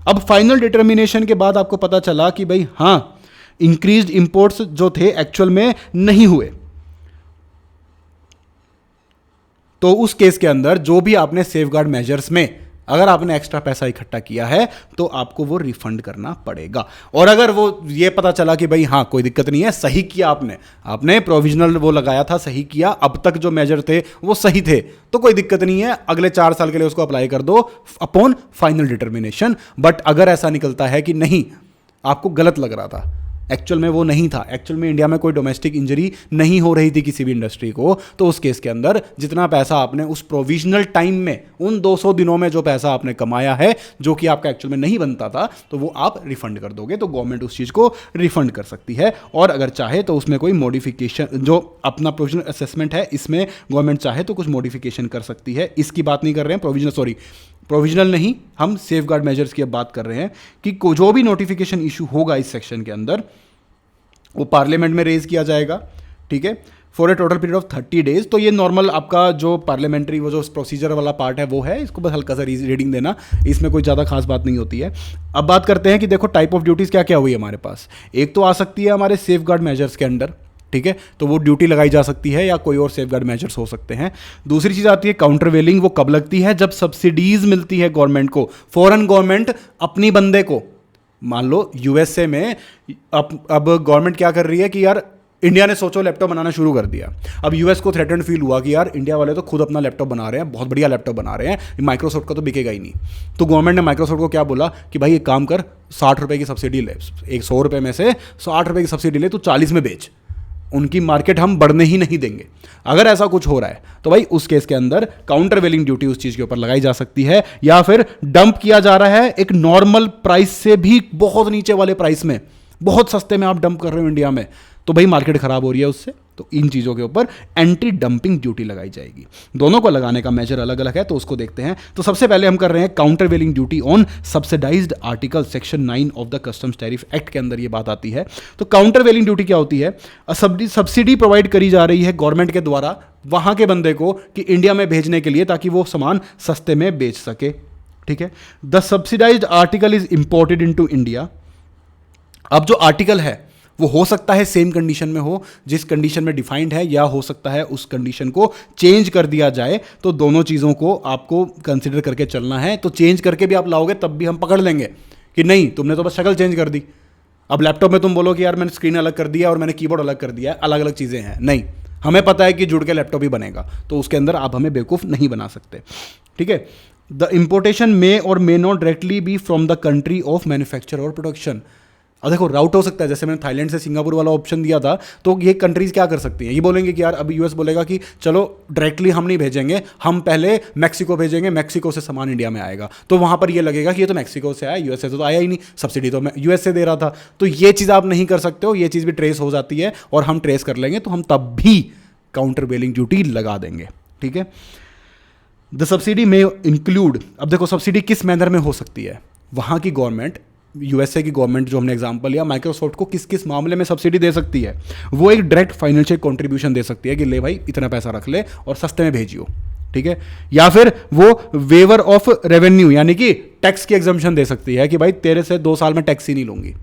अब फाइनल डिटर्मिनेशन के बाद आपको पता चला कि भाई हाँ इंक्रीज्ड इंपोर्ट्स जो थे एक्चुअल में नहीं हुए, तो उस केस के अंदर जो भी आपने सेफगार्ड मेजर्स में अगर आपने एक्स्ट्रा पैसा इकट्ठा किया है तो आपको वो रिफंड करना पड़ेगा। और अगर वो ये पता चला कि भाई हाँ कोई दिक्कत नहीं है, सही किया आपने प्रोविजनल वो लगाया था, सही किया, अब तक जो मेजर थे वो सही थे, तो कोई दिक्कत नहीं है, अगले 4 साल के लिए उसको अप्लाई कर दो अपॉन फाइनल डिटर्मिनेशन। बट अगर ऐसा निकलता है कि नहीं आपको गलत लग रहा था, एक्चुअल में वो नहीं था, एक्चुअल में इंडिया में कोई डोमेस्टिक इंजरी नहीं हो रही थी किसी भी इंडस्ट्री को, तो उस केस के अंदर जितना पैसा आपने उस प्रोविजनल टाइम में, उन 200 दिनों में जो पैसा आपने कमाया है जो कि आपका एक्चुअल में नहीं बनता था, तो वो आप रिफंड कर दोगे। तो गवर्नमेंट उस चीज़ को रिफंड कर सकती है। और अगर चाहे तो उसमें कोई मॉडिफिकेशन, जो अपना प्रोविजनल असेसमेंट है इसमें गवर्नमेंट चाहे तो कुछ मॉडिफिकेशन कर सकती है। इसकी बात नहीं कर रहे हैं, प्रोविजनल नहीं, हम सेफगार्ड मेजर्स की अब बात कर रहे हैं कि जो भी नोटिफिकेशन इशू होगा इस सेक्शन के अंदर वो पार्लियामेंट में रेज किया जाएगा। ठीक है, for a total period of 30 days. तो ये नॉर्मल आपका जो पार्लियामेंट्री वो जो प्रोसीजर वाला पार्ट है वो है, इसको बस हल्का सा रीडिंग देना, इसमें कोई ज़्यादा खास बात नहीं होती है। अब बात करते हैं कि देखो टाइप ऑफ ड्यूटीज़ क्या क्या हुई हमारे पास। एक तो आ सकती है हमारे सेफगार्ड मेजर्स के अंडर, ठीक है, तो वो ड्यूटी लगाई जा सकती है या कोई और सेफगार्ड मेजर्स हो सकते हैं। दूसरी चीज़ आती है काउंटरवेलिंग, वो कब लगती है, जब सब्सिडीज मिलती है गवर्नमेंट को, फॉरेन गवर्नमेंट अपनी बंदे को, मान लो यूएसए में अब गवर्नमेंट क्या कर रही है कि यार इंडिया ने सोचो लैपटॉप बनाना शुरू कर दिया, अब यूएस को थ्रेटन फील हुआ कि यार इंडिया वाले तो खुद अपना लैपटॉप बना रहे हैं, बहुत बढ़िया लैपटॉप बना रहे हैं, माइक्रोसॉफ्ट का तो बिकेगा ही नहीं। तो गवर्नमेंट ने माइक्रोसॉफ्ट को क्या बोला कि भाई एक काम कर, 60 रुपये की सब्सिडी ले, 100 रुपये में से 60 रुपये की सब्सिडी ले, तो 40 में बेच, उनकी मार्केट हम बढ़ने ही नहीं देंगे। अगर ऐसा कुछ हो रहा है तो भाई उस केस के अंदर काउंटर वेलिंग ड्यूटी उस चीज़ के ऊपर लगाई जा सकती है। या फिर डंप किया जा रहा है एक नॉर्मल प्राइस से भी बहुत नीचे वाले प्राइस में, बहुत सस्ते में आप डंप कर रहे हो इंडिया में, तो भाई मार्केट खराब हो रही है उससे, तो इन चीज़ों के ऊपर एंटी डंपिंग ड्यूटी लगाई जाएगी। दोनों को लगाने का मेजर अलग अलग है, तो उसको देखते हैं। तो सबसे पहले हम कर रहे हैं countervailing duty on subsidized article, section 9 of the customs tariff act के अंदर ये बात आती है। तो काउंटर वेलिंग ड्यूटी क्या होती है, सब्सिडी प्रोवाइड करी जा रही है गवर्नमेंट के द्वारा वहां के बंदे को कि इंडिया में भेजने के लिए, ताकि वो सामान सस्ते में बेच सके। ठीक है, the subsidised article is imported into India. अब जो आर्टिकल है वो हो सकता है सेम कंडीशन में हो जिस कंडीशन में डिफाइंड है, या हो सकता है उस कंडीशन को चेंज कर दिया जाए, तो दोनों चीज़ों को आपको कंसिडर करके चलना है। तो चेंज करके भी आप लाओगे तब भी हम पकड़ लेंगे कि नहीं तुमने तो बस शक्ल चेंज कर दी। अब लैपटॉप में तुम बोलो कि यार मैंने स्क्रीन अलग कर दिया और मैंने कीबोर्ड अलग कर दिया, अलग अलग चीज़ें हैं, नहीं, हमें पता है कि जुड़ के लैपटॉप ही बनेगा, तो उसके अंदर आप हमें बेवकूफ़ नहीं बना सकते। ठीक है, the importation may or may not directly be from the country of manufacture or production. अब देखो राउट हो सकता है, जैसे मैंने थाईलैंड से सिंगापुर वाला ऑप्शन दिया था, तो ये कंट्रीज़ क्या कर सकती हैं, ये बोलेंगे कि यार अभी यूएस बोलेगा कि चलो डायरेक्टली हम नहीं भेजेंगे, हम पहले मैक्सिको भेजेंगे, मैक्सिको से सामान इंडिया में आएगा, तो वहाँ पर ये लगेगा कि ये तो मैक्सिको से आया, यूएस से तो आया ही नहीं, सब्सिडी तो मैं यूएस से दे रहा था। तो ये चीज़ आप नहीं कर सकते हो, ये चीज़ भी ट्रेस हो जाती है, और हम ट्रेस कर लेंगे तो हम तब भी काउंटर वेलिंग ड्यूटी लगा देंगे। ठीक है, द सब्सिडी में इंक्लूड, अब देखो सब्सिडी किस मैनर में हो सकती है, वहाँ की गवर्नमेंट, यूएसए की गवर्नमेंट जो हमने एग्जांपल लिया, माइक्रोसॉफ्ट को किस किस मामले में सब्सिडी दे सकती है, वो एक डायरेक्ट फाइनेंशियल कंट्रीब्यूशन दे सकती है कि ले भाई इतना पैसा रख ले और सस्ते में भेजियो, ठीक है। या फिर वो वेवर ऑफ रेवेन्यू यानी कि टैक्स की एग्जम्पशन दे सकती है कि भाई तेरे से 2 साल में टैक्स ही नहीं लूंगी,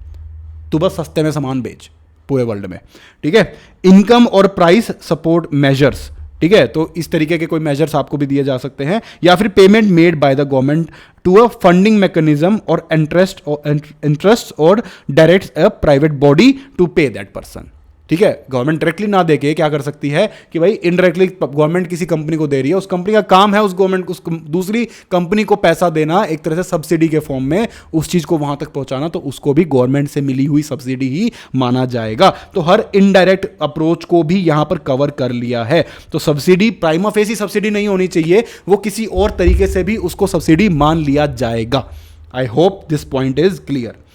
तू बस सस्ते में सामान बेच पूरे वर्ल्ड में, ठीक है। इनकम और प्राइस सपोर्ट मेजर्स, ठीक है, तो इस तरीके के कोई मेजर्स आपको भी दिए जा सकते हैं। या फिर payment made by the government to a funding mechanism or interest or direct a private body to pay that person, ठीक है। गवर्नमेंट डायरेक्टली ना देके क्या कर सकती है कि भाई इनडायरेक्टली गवर्नमेंट किसी कंपनी को दे रही है, उस कंपनी का काम है उस गवर्नमेंट को, उस दूसरी कंपनी को पैसा देना, एक तरह से सब्सिडी के फॉर्म में उस चीज को वहां तक पहुंचाना, तो उसको भी गवर्नमेंट से मिली हुई सब्सिडी ही माना जाएगा। तो हर इनडायरेक्ट अप्रोच को भी यहां पर कवर कर लिया है। तो सब्सिडी प्राइमा फेसी सब्सिडी नहीं होनी चाहिए, वो किसी और तरीके से भी उसको सब्सिडी मान लिया जाएगा। I hope this point is clear.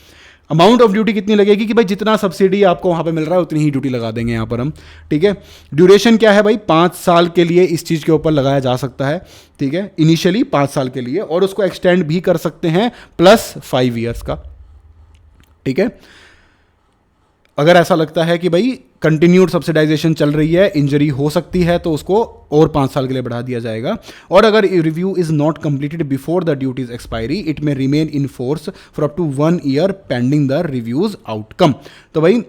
Amount of duty कितनी लगेगी कि भाई जितना सब्सिडी आपको वहां पे मिल रहा है उतनी ही ड्यूटी लगा देंगे यहां पर हम, ठीक है। ड्यूरेशन क्या है भाई, 5 साल के लिए इस चीज के ऊपर लगाया जा सकता है, ठीक है, इनिशियली 5 साल के लिए, और उसको एक्सटेंड भी कर सकते हैं प्लस 5 ईयर्स का, ठीक है। अगर ऐसा लगता है कि भाई कंटिन्यूड सब्सिडाइजेशन चल रही है, इंजरी हो सकती है, तो उसको और 5 साल के लिए बढ़ा दिया जाएगा। और अगर review is not completed before the duty's expiry, it may remain in force for up to 1 year pending the review's outcome. तो भाई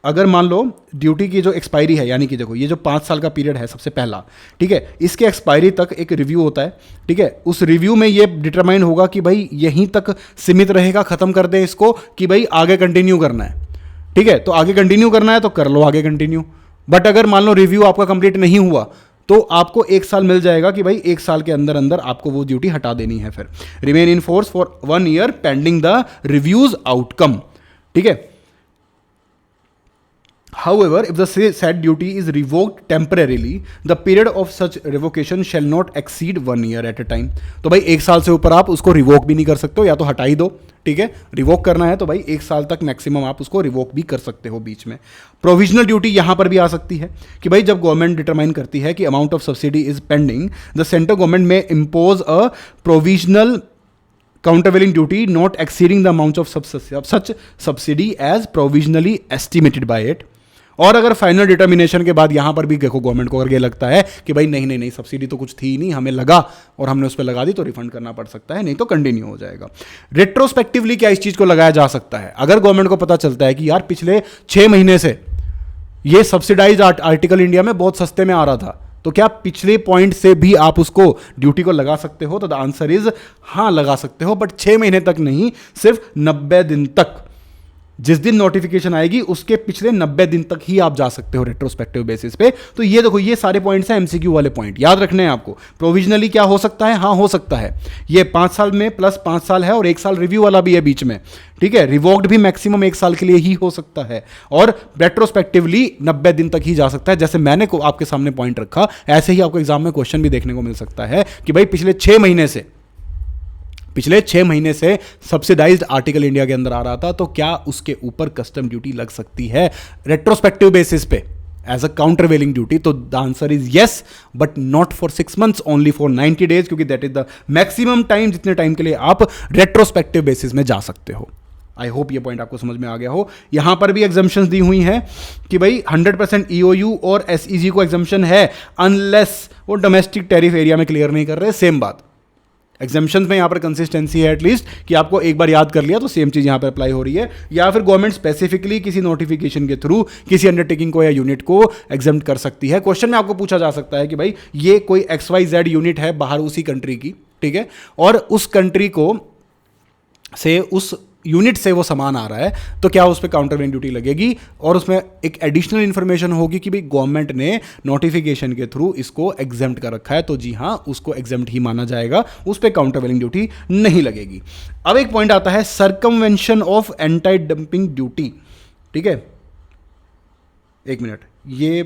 अगर मान लो ड्यूटी की जो एक्सपायरी है, यानी कि देखो ये जो 5 साल का पीरियड है सबसे पहला, ठीक है, इसके एक्सपायरी तक एक रिव्यू होता है, ठीक है। उस रिव्यू में ये डिटरमाइन होगा कि भाई यहीं तक सीमित रहेगा, खत्म कर दें इसको, कि भाई आगे कंटिन्यू करना है, ठीक है। तो आगे कंटिन्यू करना है तो कर लो आगे कंटिन्यू। बट अगर मान लो रिव्यू आपका कंप्लीट नहीं हुआ तो आपको 1 साल मिल जाएगा कि भाई 1 साल के अंदर अंदर आपको वो ड्यूटी हटा देनी है। फिर remain in force for 1 year pending the review's outcome, ठीक है। However, if the said duty is revoked temporarily, the period of such revocation shall not exceed 1 year at a time. तो भाई 1 साल से ऊपर आप उसको रिवोक भी नहीं कर सकते हो, या तो हटा ही दो, ठीक है। रिवोक करना है तो भाई 1 साल तक मैक्सिमम आप उसको रिवोक भी कर सकते हो बीच में। प्रोविजनल ड्यूटी यहां पर भी आ सकती है कि भाई जब गवर्नमेंट डिटरमाइन करती है कि amount of subsidy is pending, the central government may impose a provisional countervailing duty not exceeding the amount of such subsidy as provisionally estimated by it. और अगर फाइनल डिटर्मिनेशन के बाद यहां पर भी देखो गवर्नमेंट को अगर ये लगता है कि भाई नहीं नहीं नहीं सब्सिडी तो कुछ थी नहीं, हमें लगा और हमने उस पर लगा दी, तो रिफंड करना पड़ सकता है, नहीं तो कंटिन्यू हो जाएगा। रेट्रोस्पेक्टिवली क्या इस चीज को लगाया जा सकता है, अगर गवर्नमेंट को पता चलता है कि यार पिछले 6 महीने से ये सब्सिडाइज आर्टिकल इंडिया में बहुत सस्ते में आ रहा था, तो क्या पिछले पॉइंट से भी आप उसको ड्यूटी को लगा सकते हो? तो द आंसर इज हाँ, लगा सकते हो, बट 6 महीने तक नहीं, सिर्फ 90 दिन तक। जिस दिन नोटिफिकेशन आएगी उसके पिछले 90 दिन तक ही आप जा सकते हो रेट्रोस्पेक्टिव बेसिस पे। तो ये देखो, ये सारे पॉइंट्स हैं एमसीक्यू वाले पॉइंट, याद रखने हैं आपको। प्रोविजनली क्या हो सकता है? हाँ, हो सकता है। ये 5 साल में प्लस 5 साल है और 1 साल रिव्यू वाला भी है बीच में, ठीक है। रिवोक्ड भी मैक्सिमम 1 साल के लिए ही हो सकता है, और रेट्रोस्पेक्टिवली 90 दिन तक ही जा सकता है। जैसे मैंने को आपके सामने पॉइंट रखा, ऐसे ही आपको एग्जाम में क्वेश्चन भी देखने को मिल सकता है कि भाई पिछले 6 महीने से सब्सिडाइज्ड आर्टिकल इंडिया के अंदर आ रहा था, तो क्या उसके ऊपर कस्टम ड्यूटी लग सकती है रेट्रोस्पेक्टिव बेसिस पे एज अ काउंटरवेलिंग ड्यूटी? तो the answer is yes, but not for 6 months, only for 90 days, क्योंकि that is the maximum time जितने टाइम के लिए आप रेट्रोस्पेक्टिव बेसिस में जा सकते हो। आई होप ये पॉइंट आपको समझ में आ गया हो। यहां पर भी एग्जम्पशंस दी हुई हैं कि भाई 100% ईओयू और एसईजी को एग्जम्पशन है, अनलेस वो डोमेस्टिक टैरिफ एरिया में क्लियर नहीं कर रहे। सेम बात एग्जाम्पशंस में यहाँ पर कंसिस्टेंसी है एटलीस्ट, कि आपको एक बार याद कर लिया तो सेम चीज़ यहाँ पर अप्लाई हो रही है। या फिर गवर्नमेंट स्पेसिफिकली किसी नोटिफिकेशन के थ्रू किसी अंडरटेकिंग को या यूनिट को एग्जाम्प्ट कर सकती है। क्वेश्चन में आपको पूछा जा सकता है कि भाई ये कोई XYZ यूनिट है बाहर उसी कंट्री की, ठीक है, और उस कंट्री को से उस यूनिट से वो सामान आ रहा है, तो क्या उस पर काउंटरवेलिंग ड्यूटी लगेगी? और उसमें एक एडिशनल इंफॉर्मेशन होगी कि भाई गवर्नमेंट ने नोटिफिकेशन के थ्रू इसको एग्जेम्प्ट कर रखा है, तो जी हाँ, उसको एग्जेम्प्ट ही माना जाएगा, उस पर काउंटरवेलिंग ड्यूटी नहीं लगेगी। अब एक पॉइंट आता है सर्कमवेंशन ऑफ एंटी डंपिंग ड्यूटी, ठीक है। एक मिनट, ये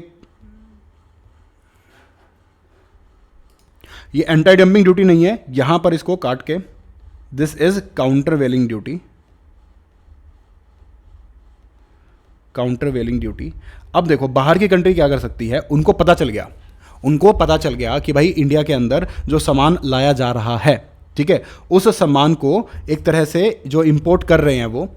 एंटी डंपिंग ड्यूटी नहीं है, यहां पर इसको काट के this is countervailing duty. Countervailing duty. अब देखो बाहर की कंट्री क्या कर सकती है, उनको पता चल गया कि भाई इंडिया के अंदर जो सामान लाया जा रहा है, ठीक है, उस सामान को एक तरह से जो इंपोर्ट कर रहे हैं वो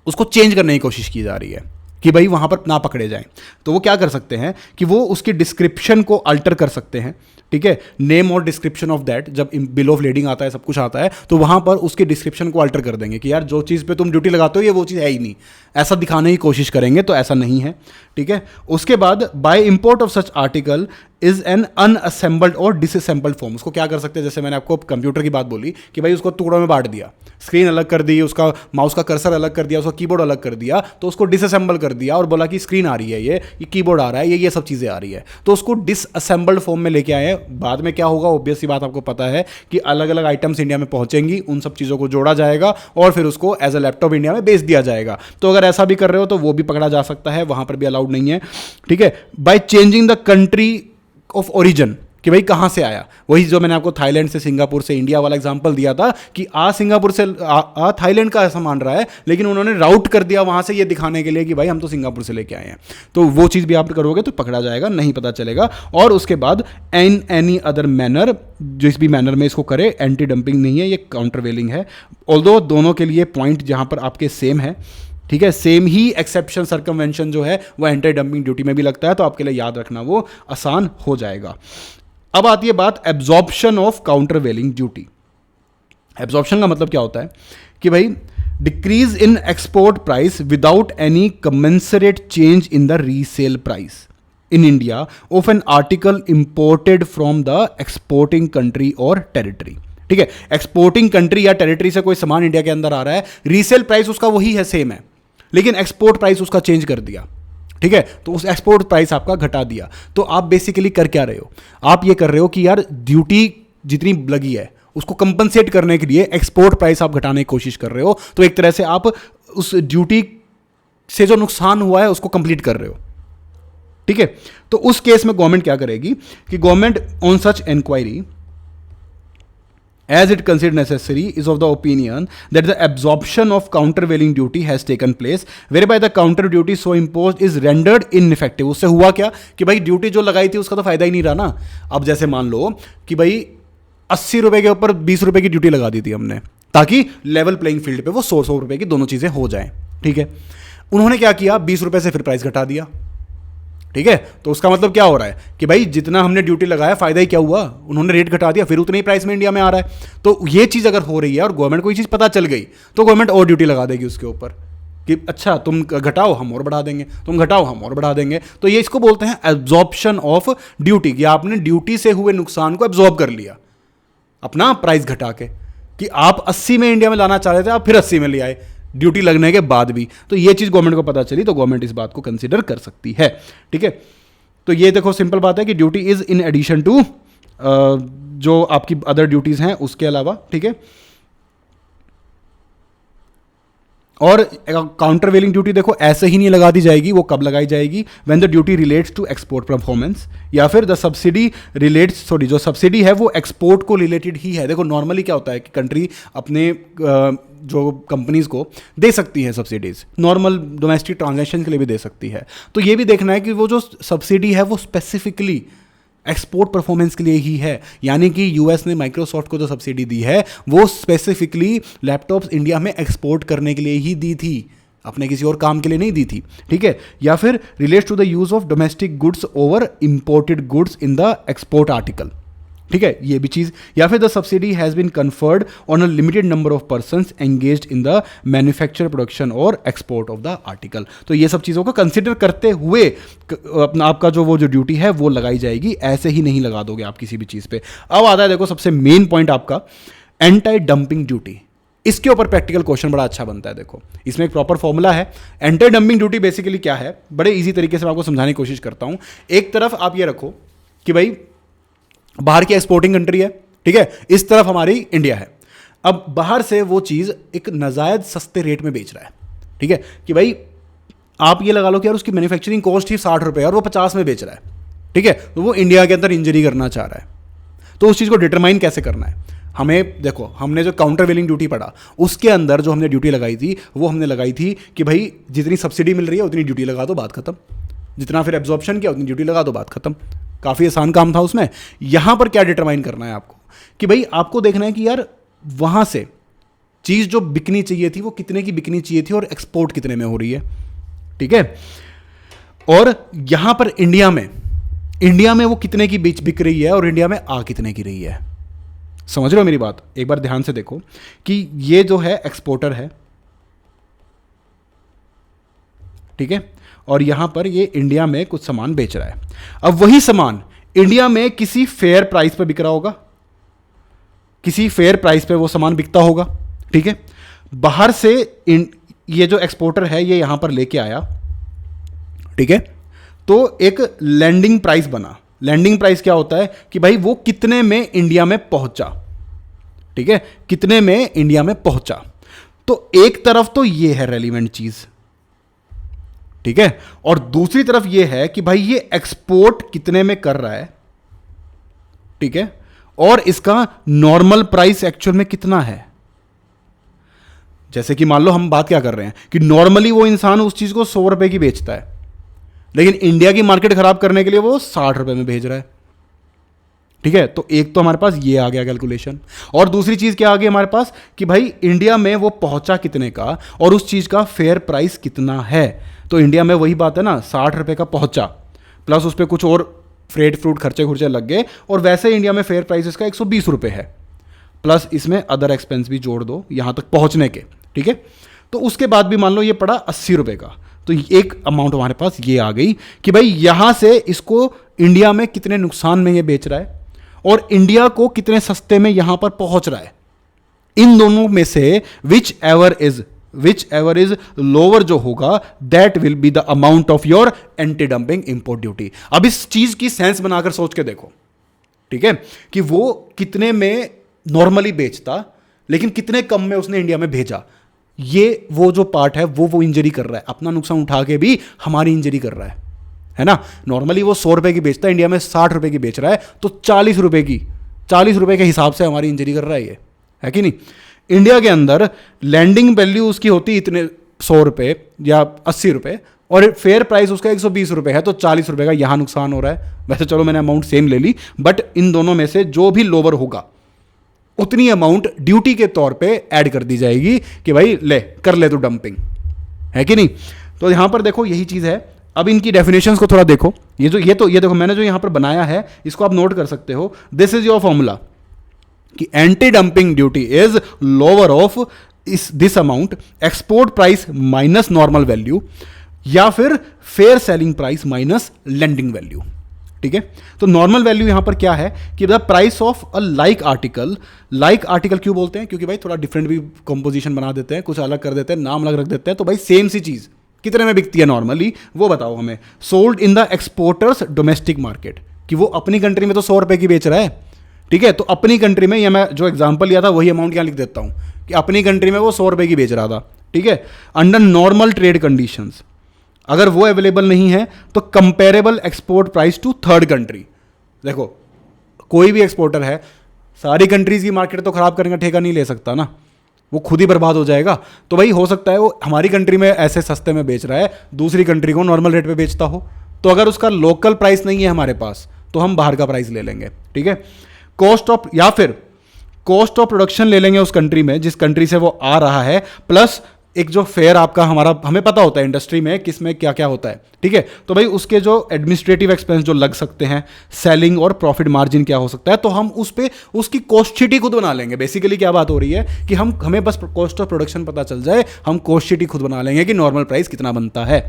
उसको चेंज करने की कोशिश की जा रही है कि भाई वहाँ पर ना पकड़े जाएं। तो वो क्या कर सकते हैं कि वो उसकी डिस्क्रिप्शन को अल्टर कर सकते हैं, ठीक है, नेम और डिस्क्रिप्शन ऑफ दैट, जब बिल ऑफ लेडिंग आता है, सब कुछ आता है, तो वहाँ पर उसके डिस्क्रिप्शन को अल्टर कर देंगे कि यार जो चीज़ पे तुम ड्यूटी लगाते हो ये वो चीज़ है ही नहीं, ऐसा दिखाने की कोशिश करेंगे, तो ऐसा नहीं है, ठीक है। उसके बाद by import of such article is an unassembled or disassembled form, उसको क्या कर सकते हैं, जैसे मैंने आपको कंप्यूटर की बात बोली कि भाई उसको टुकड़ों में बांट दिया, स्क्रीन अलग कर दी, उसका माउस का कर्सर अलग कर दिया, उसका कीबोर्ड अलग कर दिया, तो उसको डिसअसेंबल कर दिया और बोला कि स्क्रीन आ रही है, ये कीबोर्ड आ रहा है, ये सब चीज़ें आ रही है, तो उसको डिसअसेंबल्ड फॉर्म में लेके आए। बाद में क्या होगा, ऑब्वियस सी बात आपको पता है कि अलग अलग आइटम्स इंडिया में पहुंचेंगी, उन सब चीज़ों को जोड़ा जाएगा और फिर उसको एज अ लैपटॉप इंडिया में बेच दिया जाएगा। तो अगर ऐसा भी कर रहे हो तो वो भी पकड़ा जा सकता है, वहां पर भी अलाउड नहीं है, ठीक है। By changing the country of origin, कि भाई कहाँ से आया, वही जो मैंने आपको थाईलैंड से सिंगापुर से इंडिया वाला एग्जांपल दिया था कि सिंगापुर से थाईलैंड का ऐसा मान रहा है, लेकिन उन्होंने राउट कर दिया वहाँ से ये दिखाने के लिए कि भाई हम तो सिंगापुर से लेके आए हैं, तो वो चीज़ भी आप करोगे तो पकड़ा जाएगा, नहीं पता चलेगा। और उसके बाद इन एनी अदर मैनर, जिस भी मैनर में इसको करे, एंटी डंपिंग नहीं है, ये काउंटरवेलिंग है। ऑल्दो दोनों के लिए पॉइंट जहाँ पर आपके सेम है, ठीक है, सेम ही एक्सेप्शन सर्कमवेंशन जो है वो एंटी डंपिंग ड्यूटी में भी लगता है, तो आपके लिए याद रखना वो आसान हो जाएगा। अब आती है बात absorption of countervailing duty. Absorption का मतलब क्या होता है कि भाई decrease in export price without any commensurate change in the resale price in India of an article imported from the exporting country और टेरिटरी, ठीक है। एक्सपोर्टिंग कंट्री या टेरिटरी से कोई सामान इंडिया के अंदर आ रहा है, रीसेल प्राइस उसका वही है, सेम है, लेकिन एक्सपोर्ट प्राइस उसका चेंज कर दिया, ठीक है, तो उस एक्सपोर्ट प्राइस आपका घटा दिया। तो आप बेसिकली कर क्या रहे हो, आप ये कर रहे हो कि यार ड्यूटी जितनी लगी है उसको कंपनसेट करने के लिए एक्सपोर्ट प्राइस आप घटाने की कोशिश कर रहे हो, तो एक तरह से आप उस ड्यूटी से जो नुकसान हुआ है उसको कंप्लीट कर रहे हो, ठीक है। तो उस केस में गवर्नमेंट क्या करेगी कि government on such inquiry as it considered necessary is of the opinion that the absorption of countervailing duty has taken place whereby the counter duty so imposed is rendered ineffective। उससे हुआ क्या कि भाई duty जो लगाई थी उसका तो फायदा ही नहीं रहा ना। अब जैसे मान लो कि भाई 80 रुपए के ऊपर 20 रुपए की ड्यूटी लगा दी थी हमने, ताकि लेवल प्लेइंग फील्ड पे वो 100 रुपए की दोनों चीजें हो जाएं, ठीक है। उन्होंने क्या किया, 20 रुपए से फिर प्राइस घटा दिया, ठीक है। तो उसका मतलब क्या हो रहा है कि भाई जितना हमने ड्यूटी लगाया फायदा ही क्या हुआ, उन्होंने रेट घटा दिया, फिर उतने ही प्राइस में इंडिया में आ रहा है। तो ये चीज़ अगर हो रही है और गवर्नमेंट को ये चीज़ पता चल गई तो गवर्नमेंट और ड्यूटी लगा देगी उसके ऊपर कि अच्छा तुम घटाओ हम और बढ़ा देंगे, तुम घटाओ हम और बढ़ा देंगे। तो ये इसको बोलते हैं एब्जॉर्प्शन ऑफ ड्यूटी, कि आपने ड्यूटी से हुए नुकसान को एब्जॉर्ब कर लिया अपना प्राइस घटा के, कि आप 80 में इंडिया में लाना चाह रहे थे, आप फिर 80 में ले आए ड्यूटी लगने के बाद भी। तो ये चीज़ गवर्नमेंट को पता चली तो गवर्नमेंट इस बात को कंसिडर कर सकती है, ठीक है। तो ये देखो सिंपल बात है कि duty is in addition to जो आपकी अदर ड्यूटीज हैं उसके अलावा, ठीक है। और काउंटरवेलिंग ड्यूटी देखो ऐसे ही नहीं लगा दी जाएगी, वो कब लगाई जाएगी, when the duty relates to export performance, या फिर द सब्सिडी रिलेट्स, सॉरी जो सब्सिडी है वो एक्सपोर्ट को रिलेटेड ही है। देखो नॉर्मली क्या होता है कि कंट्री अपने जो कंपनीज को दे सकती है सब्सिडीज, नॉर्मल डोमेस्टिक ट्रांजैक्शन के लिए भी दे सकती है। तो ये भी देखना है कि वो जो सब्सिडी है वो स्पेसिफिकली एक्सपोर्ट परफॉर्मेंस के लिए ही है, यानी कि यूएस ने माइक्रोसॉफ्ट को जो सब्सिडी दी है वो स्पेसिफिकली लैपटॉप्स इंडिया में एक्सपोर्ट करने के लिए ही दी थी, अपने किसी और काम के लिए नहीं दी थी, ठीक है। या फिर relates to the use of domestic goods over imported goods in the export article, ठीक है, ये भी चीज। या फिर the subsidy has been conferred on a limited number of persons engaged in the manufacture, production or export of the article. तो ये सब चीज़ों को कंसिडर करते हुए अपना आपका जो वो जो ड्यूटी है वो लगाई जाएगी, ऐसे ही नहीं लगा दोगे आप किसी भी चीज़ पे। अब आता है देखो सबसे मेन पॉइंट आपका एंटी डंपिंग ड्यूटी। इसके ऊपर प्रैक्टिकल क्वेश्चन बड़ा अच्छा बनता है। देखो इसमें एक प्रॉपर फॉर्मूला है। एंटी डंपिंग ड्यूटी बेसिकली क्या है, बड़े इजी तरीके से मैं आपको समझाने की कोशिश करता हूँ। एक तरफ आप ये रखो कि भाई बाहर की एक्सपोर्टिंग कंट्री है, ठीक है, इस तरफ हमारी इंडिया है। अब बाहर से वो चीज़ एक नाजायज सस्ते रेट में बेच रहा है, ठीक है, कि भाई आप ये लगा लो कि यार उसकी मैन्युफैक्चरिंग कॉस्ट ही 60 रुपये और वो 50 में बेच रहा है, ठीक है, तो वो इंडिया के अंदर इंजरी करना चाह रहा है। तो उस चीज़ को डिटरमाइन कैसे करना है हमें, देखो हमने जो काउंटरवेलिंग ड्यूटी पढ़ा उसके अंदर जो हमने ड्यूटी लगाई थी वो हमने लगाई थी कि भाई जितनी सब्सिडी मिल रही है उतनी ड्यूटी लगा दो, बात खत्म। जितना फिर एब्जॉर्प्शन किया उतनी ड्यूटी लगा दो, बात खत्म। काफ़ी आसान काम था उसमें। यहाँ पर क्या डिटरमाइन करना है आपको कि भाई आपको देखना है कि यार वहां से चीज जो बिकनी चाहिए थी वो कितने की बिकनी चाहिए थी और एक्सपोर्ट कितने में हो रही है, ठीक है। और यहां पर इंडिया में वो कितने की बिक रही है और इंडिया में आ कितने की रही है। समझ रहे हो मेरी बात? एक बार ध्यान से देखो कि ये जो है एक्सपोर्टर है, ठीक है, और यहां पर ये इंडिया में कुछ सामान बेच रहा है। अब वही सामान इंडिया में किसी फेयर प्राइस पे बिक रहा होगा, किसी फेयर प्राइस पे वो सामान बिकता होगा, ठीक है। बाहर से ये जो एक्सपोर्टर है ये यहां पर लेके आया, ठीक है, तो एक लैंडिंग प्राइस बना। लैंडिंग प्राइस क्या होता है कि भाई वो कितने में इंडिया में पहुंचा, ठीक है, कितने में इंडिया में पहुंचा। तो एक तरफ तो ये है रेलिवेंट चीज, ठीक है, और दूसरी तरफ ये है कि भाई ये एक्सपोर्ट कितने में कर रहा है, ठीक है, और इसका नॉर्मल प्राइस एक्चुअल में कितना है। जैसे कि मान लो हम बात क्या कर रहे हैं कि नॉर्मली वो इंसान उस चीज को 100 रुपए की बेचता है, लेकिन इंडिया की मार्केट खराब करने के लिए वो 60 रुपए में भेज रहा है, ठीक है। तो एक तो हमारे पास ये आ गया कैलकुलेशन, और दूसरी चीज क्या आ गई हमारे पास कि भाई इंडिया में वो पहुंचा कितने का और उस चीज का फेयर प्राइस कितना है। तो इंडिया में वही बात है ना, 60 रुपए का पहुंचा प्लस उस पर कुछ और फ्रेट फ्रूट खर्चे लग गए, और वैसे इंडिया में फेयर प्राइस इसका 120 रुपए है, प्लस इसमें अदर एक्सपेंस भी जोड़ दो यहां तक पहुंचने के, ठीक है। तो उसके बाद भी मान लो ये पड़ा 80 रुपए का, तो एक अमाउंट हमारे पास ये आ गई कि भाई यहां से इसको इंडिया में कितने नुकसान में ये बेच रहा है और इंडिया को कितने सस्ते में यहां पर पहुंच रहा है। इन दोनों में से विच एवर इज लोअर जो होगा that will be the amount of your anti dumping import duty. अब इस चीज की सेंस बनाकर सोच के देखो, ठीक है, कि वो कितने में नॉर्मली बेचता लेकिन कितने कम में उसने इंडिया में भेजा। ये वो जो पार्ट है वो इंजरी कर रहा है, अपना नुकसान उठा के भी हमारी इंजरी कर रहा है ना। नॉर्मली वो 100 रुपए की बेचता है, इंडिया में 60 रुपए की बेच रहा है, तो 40 रुपए के हिसाब से हमारी इंजरी कर रहा है ये, है कि नहीं। इंडिया के अंदर लैंडिंग वैल्यू उसकी होती इतने 100 रुपए या 80 रुपए, और फेयर प्राइस उसका 120 रुपए है, तो 40 रुपए का यहां नुकसान हो रहा है। वैसे चलो मैंने अमाउंट सेम ले ली, बट इन दोनों में से जो भी लोअर होगा उतनी अमाउंट ड्यूटी के तौर पे ऐड कर दी जाएगी कि भाई ले कर ले तू डंपिंग, है कि नहीं। तो यहां पर देखो यही चीज है। अब इनकी डेफिनेशंस को थोड़ा देखो, ये देखो मैंने जो यहां पर बनाया है इसको आप नोट कर सकते हो। दिस इज योर फॉर्मूला कि anti dumping duty is lower of this amount export price minus normal value, या फिर fair selling price minus landing value, ठीक है। तो नॉर्मल वैल्यू यहां पर क्या है कि the price of a like article क्यों बोलते हैं, क्योंकि भाई थोड़ा डिफरेंट भी कंपोजिशन बना देते हैं, कुछ अलग कर देते हैं, नाम अलग रख देते हैं। तो भाई सेम सी चीज कितने में बिकती है नॉर्मली वो बताओ हमें। Sold in the exporters domestic market, कि वो अपनी कंट्री में तो 100 रुपए की बेच रहा है, ठीक है। तो अपनी कंट्री में, या मैं जो एग्जांपल लिया था वही अमाउंट यहां लिख देता हूं कि अपनी कंट्री में वो 100 रुपए की बेच रहा था, ठीक है। अंडर नॉर्मल ट्रेड कंडीशंस अगर वो अवेलेबल नहीं है तो comparable export price to third country. देखो कोई भी एक्सपोर्टर है सारी कंट्रीज की मार्केट तो खराब करने का ठेका नहीं ले सकता ना, वो खुद ही बर्बाद हो जाएगा। तो भाई हो सकता है वो हमारी कंट्री में ऐसे सस्ते में बेच रहा है, दूसरी कंट्री को नॉर्मल रेट पे बेचता हो, तो अगर उसका लोकल प्राइस नहीं है हमारे पास तो हम बाहर का प्राइस ले लेंगे, ठीक है। कॉस्ट ऑफ प्रोडक्शन ले लेंगे उस कंट्री में जिस कंट्री से वो आ रहा है, प्लस एक जो फेयर आपका हमें पता होता है इंडस्ट्री में किस में क्या क्या होता है, ठीक है। तो भाई उसके जो एडमिनिस्ट्रेटिव एक्सपेंस जो लग सकते हैं, सेलिंग और प्रॉफिट मार्जिन क्या हो सकता है, तो हम उस पे उसकी कॉस्ट शीट ही खुद बना लेंगे। बेसिकली क्या बात हो रही है कि हमें बस कॉस्ट ऑफ प्रोडक्शन पता चल जाए, हम कॉस्ट शीट ही खुद बना लेंगे कि नॉर्मल प्राइस कितना बनता है।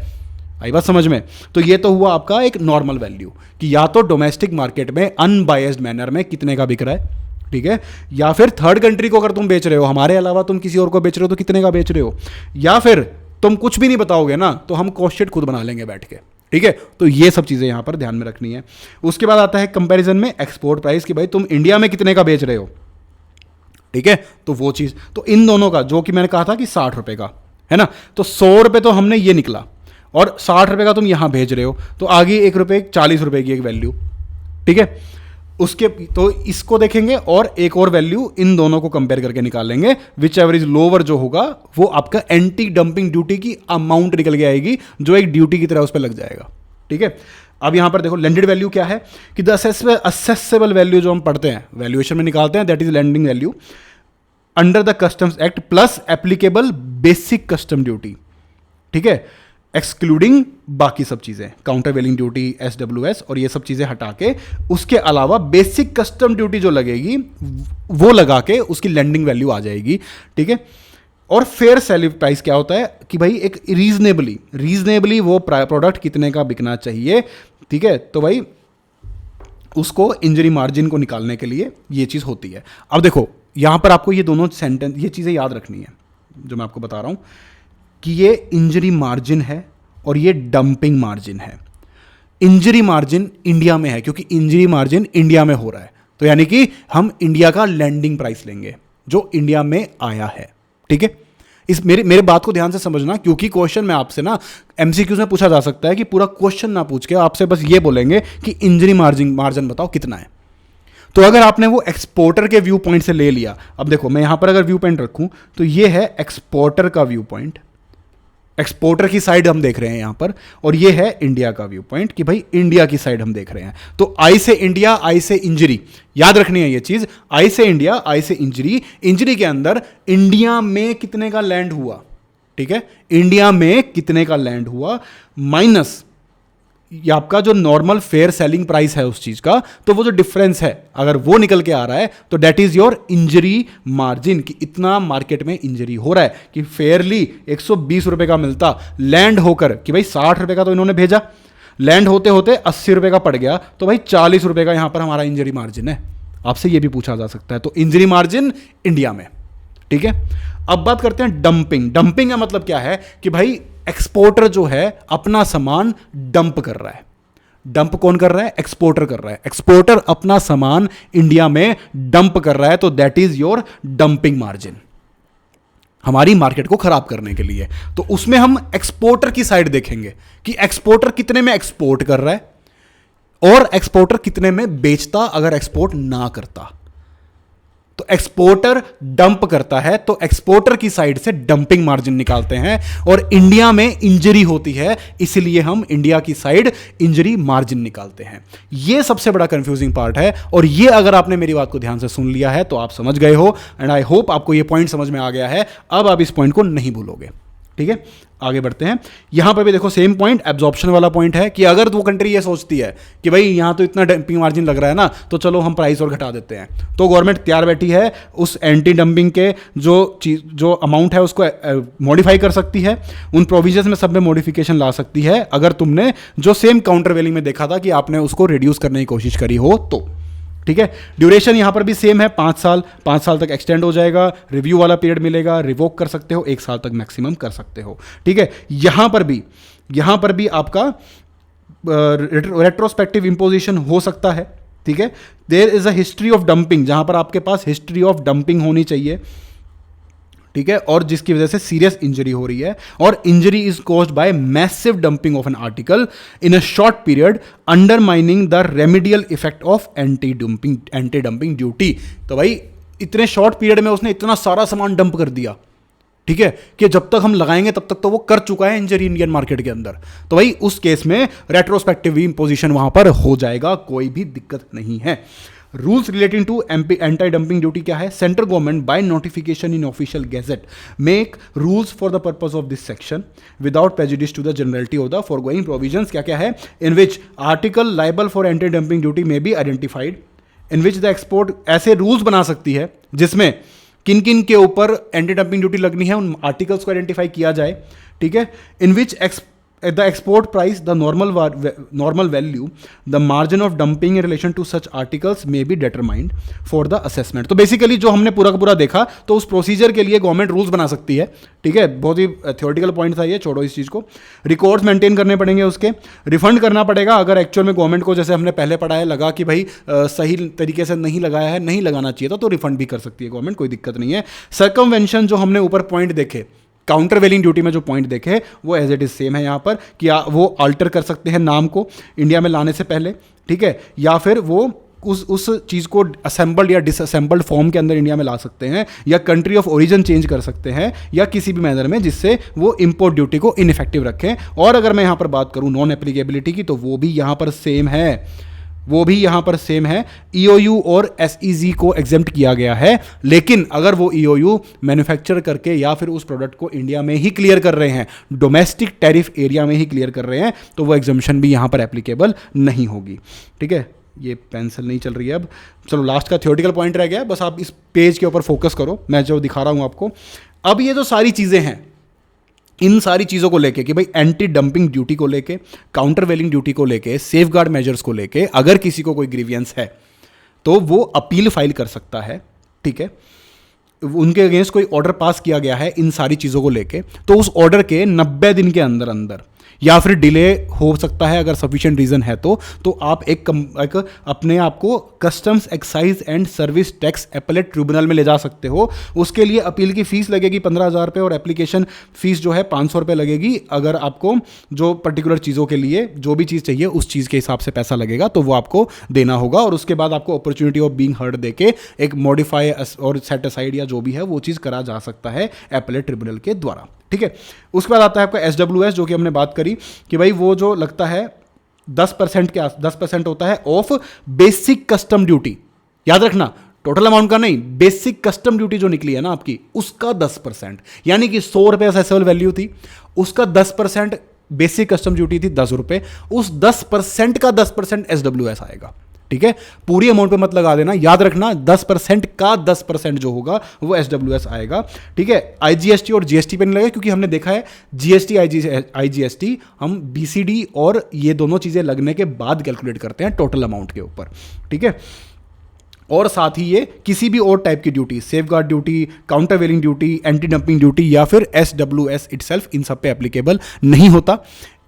आई बात समझ में। तो ये तो हुआ आपका एक नॉर्मल वैल्यू कि या तो डोमेस्टिक मार्केट में अनबायस्ड मैनर में कितने का बिक रहा है, ठीक है, या फिर थर्ड कंट्री को अगर तुम बेच रहे हो, हमारे अलावा तुम किसी और को बेच रहे हो तो कितने का बेच रहे हो, या फिर तुम कुछ भी नहीं बताओगे ना तो हम कॉस्ट शीट खुद बना लेंगे बैठ के, ठीक है। तो ये सब चीजें यहां पर ध्यान में रखनी है। उसके बाद आता है कंपैरिजन में एक्सपोर्ट प्राइस कि भाई तुम इंडिया में कितने का बेच रहे हो, ठीक है। तो वो चीज तो इन दोनों का जो कि मैंने कहा था कि 60 रुपए का है ना, तो 100 रुपए तो हमने ये निकला और 60 रुपए का तुम यहां भेज रहे हो, तो आगे 1 रुपए 40 रुपए की एक वैल्यू, ठीक है। उसके तो इसको देखेंगे और एक और वैल्यू इन दोनों को कंपेयर करके निकालेंगे, विच एवर इज लोअर जो होगा वो आपका एंटी डंपिंग ड्यूटी की अमाउंट निकल के आएगी जो एक ड्यूटी की तरह उस पर लग जाएगा, ठीक है। अब यहां पर देखो लैंडेड वैल्यू क्या है कि द असेसेबल वैल्यू जो हम पढ़ते हैं वैल्यूएशन में निकालते हैं, that is landing value under the customs act plus applicable basic custom duty, ठीक है, एक्सक्लूडिंग बाकी सब चीजें, काउंटर वेलिंग ड्यूटी, SWS और ये सब चीजें हटा के उसके अलावा बेसिक कस्टम ड्यूटी जो लगेगी वो लगा के उसकी लैंडिंग वैल्यू आ जाएगी, ठीक है। और फेयर सेलिंग प्राइस क्या होता है कि भाई एक रीजनेबली वो प्रोडक्ट कितने का बिकना चाहिए, ठीक है। तो भाई उसको इंजरी मार्जिन को निकालने के लिए ये चीज़ होती है। अब देखो यहां पर आपको ये दोनों सेंटेंस, ये चीज़ें याद रखनी है जो मैं आपको बता रहा हूं कि ये इंजरी मार्जिन है और ये डंपिंग मार्जिन है। इंजरी मार्जिन इंडिया में है क्योंकि इंजरी मार्जिन इंडिया में हो रहा है, तो यानी कि हम इंडिया का लैंडिंग प्राइस लेंगे जो इंडिया में आया है, ठीक है। इस मेरे बात को ध्यान से समझना, क्योंकि क्वेश्चन में आपसे ना MCQs में पूछा जा सकता है कि पूरा क्वेश्चन ना पूछ के आपसे बस ये बोलेंगे कि इंजरी मार्जिन बताओ कितना है। तो अगर आपने वो एक्सपोर्टर के व्यू पॉइंट से ले लिया, अब देखो मैं यहां पर अगर व्यू पॉइंट रखूं तो ये है एक्सपोर्टर का व्यू पॉइंट, एक्सपोर्टर की साइड हम देख रहे हैं यहां पर, और ये है इंडिया का व्यू पॉइंट कि भाई इंडिया की साइड हम देख रहे हैं। तो आई से इंडिया, आई से इंजरी, याद रखनी है ये चीज, आई से इंडिया, आई से इंजरी, इंजरी के अंदर इंडिया में कितने का लैंड हुआ, ठीक है, इंडिया में कितने का लैंड हुआ माइनस ये आपका जो नॉर्मल फेयर सेलिंग प्राइस है उस चीज का, तो वो जो डिफरेंस है अगर वो निकल के आ रहा है तो that is your injury margin, कि इतना मार्केट में इंजरी हो रहा है कि फेयरली 120 रुपए का मिलता लैंड होकर कि भाई 60 रुपए का तो इन्होंने भेजा, लैंड होते होते 80 रुपए का पड़ गया, तो भाई 40 रुपए का यहां पर हमारा इंजरी मार्जिन है। आपसे ये भी पूछा जा सकता है, तो इंजरी मार्जिन इंडिया में, ठीक है। अब बात करते हैं डंपिंग। डंपिंग का मतलब क्या है कि भाई एक्सपोर्टर जो है अपना सामान डंप कर रहा है। डंप कौन कर रहा है? एक्सपोर्टर कर रहा है। एक्सपोर्टर अपना सामान इंडिया में डंप कर रहा है, तो that is your dumping margin, हमारी मार्केट को खराब करने के लिए। तो उसमें हम एक्सपोर्टर की साइड देखेंगे कि एक्सपोर्टर कितने में एक्सपोर्ट कर रहा है और एक्सपोर्टर कितने में बेचता अगर एक्सपोर्ट ना करता। तो एक्सपोर्टर डंप करता है तो एक्सपोर्टर की साइड से डंपिंग मार्जिन निकालते हैं, और इंडिया में इंजरी होती है इसलिए हम इंडिया की साइड इंजरी मार्जिन निकालते हैं। यह सबसे बड़ा कंफ्यूजिंग पार्ट है, और यह अगर आपने मेरी बात को ध्यान से सुन लिया है तो आप समझ गए हो, एंड आई होप आपको यह पॉइंट समझ में आ गया है। अब आप इस पॉइंट को नहीं भूलोगे, ठीक है। आगे बढ़ते हैं। यहां पर भी देखो सेम पॉइंट, एब्जॉर्प्शन वाला पॉइंट है कि अगर वो कंट्री ये सोचती है कि भाई यहां तो इतना डंपिंग मार्जिन लग रहा है ना, तो चलो हम प्राइस और घटा देते हैं, तो गवर्नमेंट तैयार बैठी है उस एंटी डंपिंग के जो अमाउंट है उसको मॉडिफाई कर सकती है, उन प्रोविजंस में सब में मॉडिफिकेशन ला सकती है अगर तुमने जो सेम काउंटर वेलिंग में देखा था कि आपने उसको रिड्यूस करने की कोशिश करी हो तो, ठीक है। ड्यूरेशन यहां पर भी सेम है, 5 साल, 5 साल तक एक्सटेंड हो जाएगा, रिव्यू वाला पीरियड मिलेगा, रिवोक कर सकते हो, 1 साल तक मैक्सिमम कर सकते हो, ठीक है। यहां पर भी आपका रेट्रोस्पेक्टिव इंपोजिशन हो सकता है, ठीक है। There is a history of dumping, जहां पर आपके पास हिस्ट्री ऑफ डंपिंग होनी चाहिए, ठीक है, और जिसकी वजह से सीरियस इंजरी हो रही है, और injury is caused by massive dumping of an article in a short period undermining the remedial effect of anti dumping duty. तो भाई इतने शॉर्ट पीरियड में उसने इतना सारा सामान डंप कर दिया, ठीक है, कि जब तक हम लगाएंगे तब तक तो वो कर चुका है इंजरी इंडियन मार्केट के अंदर, तो भाई उस केस में रेट्रोस्पेक्टिव इंपोजिशन वहां पर हो जाएगा, कोई भी दिक्कत नहीं है। Rules relating to anti dumping duty क्या है? Central government by notification in official gazette make rules for the purpose of this section without prejudice to the generality of the foregoing provisions. क्या क्या है? In which article liable for anti dumping duty may be identified, in which the export, ऐसे रूल्स बना सकती है जिसमें किन किन के ऊपर एंटी डंपिंग ड्यूटी लगनी है उन आर्टिकल्स को आइडेंटिफाई किया जाए, ठीक है। In which the export price, the normal value, the margin of dumping in relation to such articles may be determined for the assessment। तो बेसिकली जो हमने पूरा का पूरा देखा, तो उस प्रोसीजर के लिए गवर्नमेंट रूल्स बना सकती है, ठीक है। बहुत ही थियोरेटिकल पॉइंट था ये, छोड़ो इस चीज़ को। रिकॉर्ड्स मेंटेन करने पड़ेंगे, उसके रिफंड करना पड़ेगा अगर एक्चुअल में गवर्नमेंट को, जैसे हमने पहले पढ़ा है, लगा कि भाई सही तरीके से नहीं लगाया है, नहीं लगाना चाहिए था, तो रिफंड भी कर सकती है गवर्नमेंट, कोई दिक्कत नहीं है। सर्कमवेंशन जो हमने ऊपर पॉइंट देखे, काउंटर वेलिंग ड्यूटी में जो पॉइंट देखे वो एज इट इज सेम है यहाँ पर, कि वो अल्टर कर सकते हैं नाम को इंडिया में लाने से पहले, ठीक है, या फिर वो उस चीज़ को असेंबल्ड या डिसअसेंबल्ड फॉर्म के अंदर इंडिया में ला सकते हैं, या कंट्री ऑफ ओरिजिन चेंज कर सकते हैं, या किसी भी मैनर में जिससे वो इंपोर्ट ड्यूटी को इनइफेक्टिव रखें। और अगर मैं यहाँ पर बात करूँ नॉन एप्लीकेबिलिटी की, तो वो भी यहाँ पर सेम है, EOU और SEZ को एग्जेम्प्ट किया गया है। लेकिन अगर वो EOU मैन्युफैक्चर करके या फिर उस प्रोडक्ट को इंडिया में ही क्लियर कर रहे हैं, डोमेस्टिक टैरिफ एरिया में ही क्लियर कर रहे हैं, तो वो एग्जम्पशन भी यहाँ पर एप्लीकेबल नहीं होगी। ठीक है, ये पेंसिल नहीं चल रही है अब। चलो लास्ट का थ्योरेटिकल पॉइंट रह गया, बस आप इस पेज के ऊपर फोकस करो, मैं जो दिखा रहा हूँ आपको। अब ये जो सारी चीज़ें हैं, इन सारी चीज़ों को लेके कि भाई एंटी डंपिंग ड्यूटी को लेके, काउंटर वेलिंग ड्यूटी को लेके, सेफ गार्ड मेजर्स को लेके, अगर किसी को कोई ग्रीवियंस है तो वो अपील फाइल कर सकता है। ठीक है, उनके अगेंस्ट कोई ऑर्डर पास किया गया है इन सारी चीज़ों को लेके, तो उस ऑर्डर के 90 दिन के अंदर अंदर या फिर डिले हो सकता है अगर सफिशिएंट रीजन है तो आप एक अपने आप को customs excise and service tax appellate tribunal में ले जा सकते हो। उसके लिए अपील की फीस लगेगी 15,000 रुपये और एप्लीकेशन फीस जो है 500 रुपये लगेगी। अगर आपको जो पर्टिकुलर चीज़ों के लिए जो भी चीज़ चाहिए उस चीज़ के हिसाब से पैसा लगेगा तो वो आपको देना होगा, और उसके बाद आपको अपॉर्चुनिटी ऑफ बीइंग हर्ड देके एक मॉडिफाई और सेट असाइड या जो भी है वो चीज़ करा जा सकता है एपेलेट ट्रिब्यूनल के द्वारा। ठीक है, उसके बाद आता है आपका SWS, जो कि हमने बात करी कि भाई वो जो लगता है 10% होता है ऑफ बेसिक कस्टम ड्यूटी। याद रखना, टोटल अमाउंट का नहीं, बेसिक कस्टम ड्यूटी जो निकली है ना आपकी, उसका 10%, यानी कि 100 रुपये असेसेबल वैल्यू थी, उसका 10% बेसिक कस्टम ड्यूटी थी 10 रुपये, उस 10% का 10% SWS आएगा। ठीक है, पूरी अमाउंट पे मत लगा देना, याद रखना 10% का 10% जो होगा वो SWS आएगा। ठीक है, IGST और GST पे नहीं लगेगा, क्योंकि हमने देखा है GST IGST हम BCD और ये दोनों चीज़ें लगने के बाद कैलकुलेट करते हैं टोटल अमाउंट के ऊपर। ठीक है, और साथ ही ये किसी भी और टाइप की duty, safeguard duty, countervailing duty, anti dumping duty या फिर SWS इटसेल्फ, इन सब पे एप्लीकेबल नहीं होता।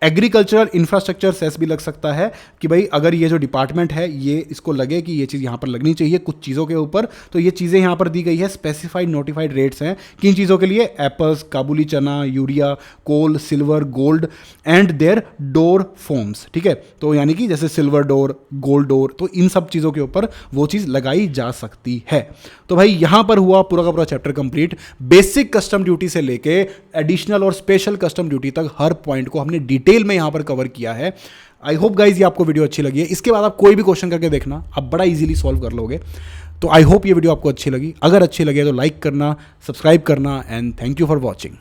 एग्रीकल्चरल इंफ्रास्ट्रक्चर सेस भी लग सकता है कि भाई अगर ये जो डिपार्टमेंट है ये इसको लगे कि ये चीज़ यहाँ पर लगनी चाहिए कुछ चीज़ों के ऊपर, तो ये चीज़ें यहाँ पर दी गई है। स्पेसिफाइड नोटिफाइड रेट्स हैं किन चीज़ों के लिए, apples, kabuli chana, urea, coal, silver, gold and their door forms. ठीक है, तो यानी कि जैसे सिल्वर डोर, गोल्ड डोर, तो इन सब चीज़ों के ऊपर वो चीज़ लगाई जा सकती है। तो भाई यहाँ पर हुआ पूरा का पूरा chapter complete. Basic custom duty से लेके एडिशनल और स्पेशल कस्टम ड्यूटी तक हर पॉइंट को हमने डिटेल में यहां पर कवर किया है। आई होप गाइज ये आपको वीडियो अच्छी लगी है। इसके बाद आप कोई भी क्वेश्चन करके देखना, आप बड़ा इजीली सॉल्व कर लोगे। तो आई होप ये वीडियो आपको अच्छी लगी। अगर अच्छी लगे तो लाइक करना, सब्सक्राइब करना, and thank you for watching.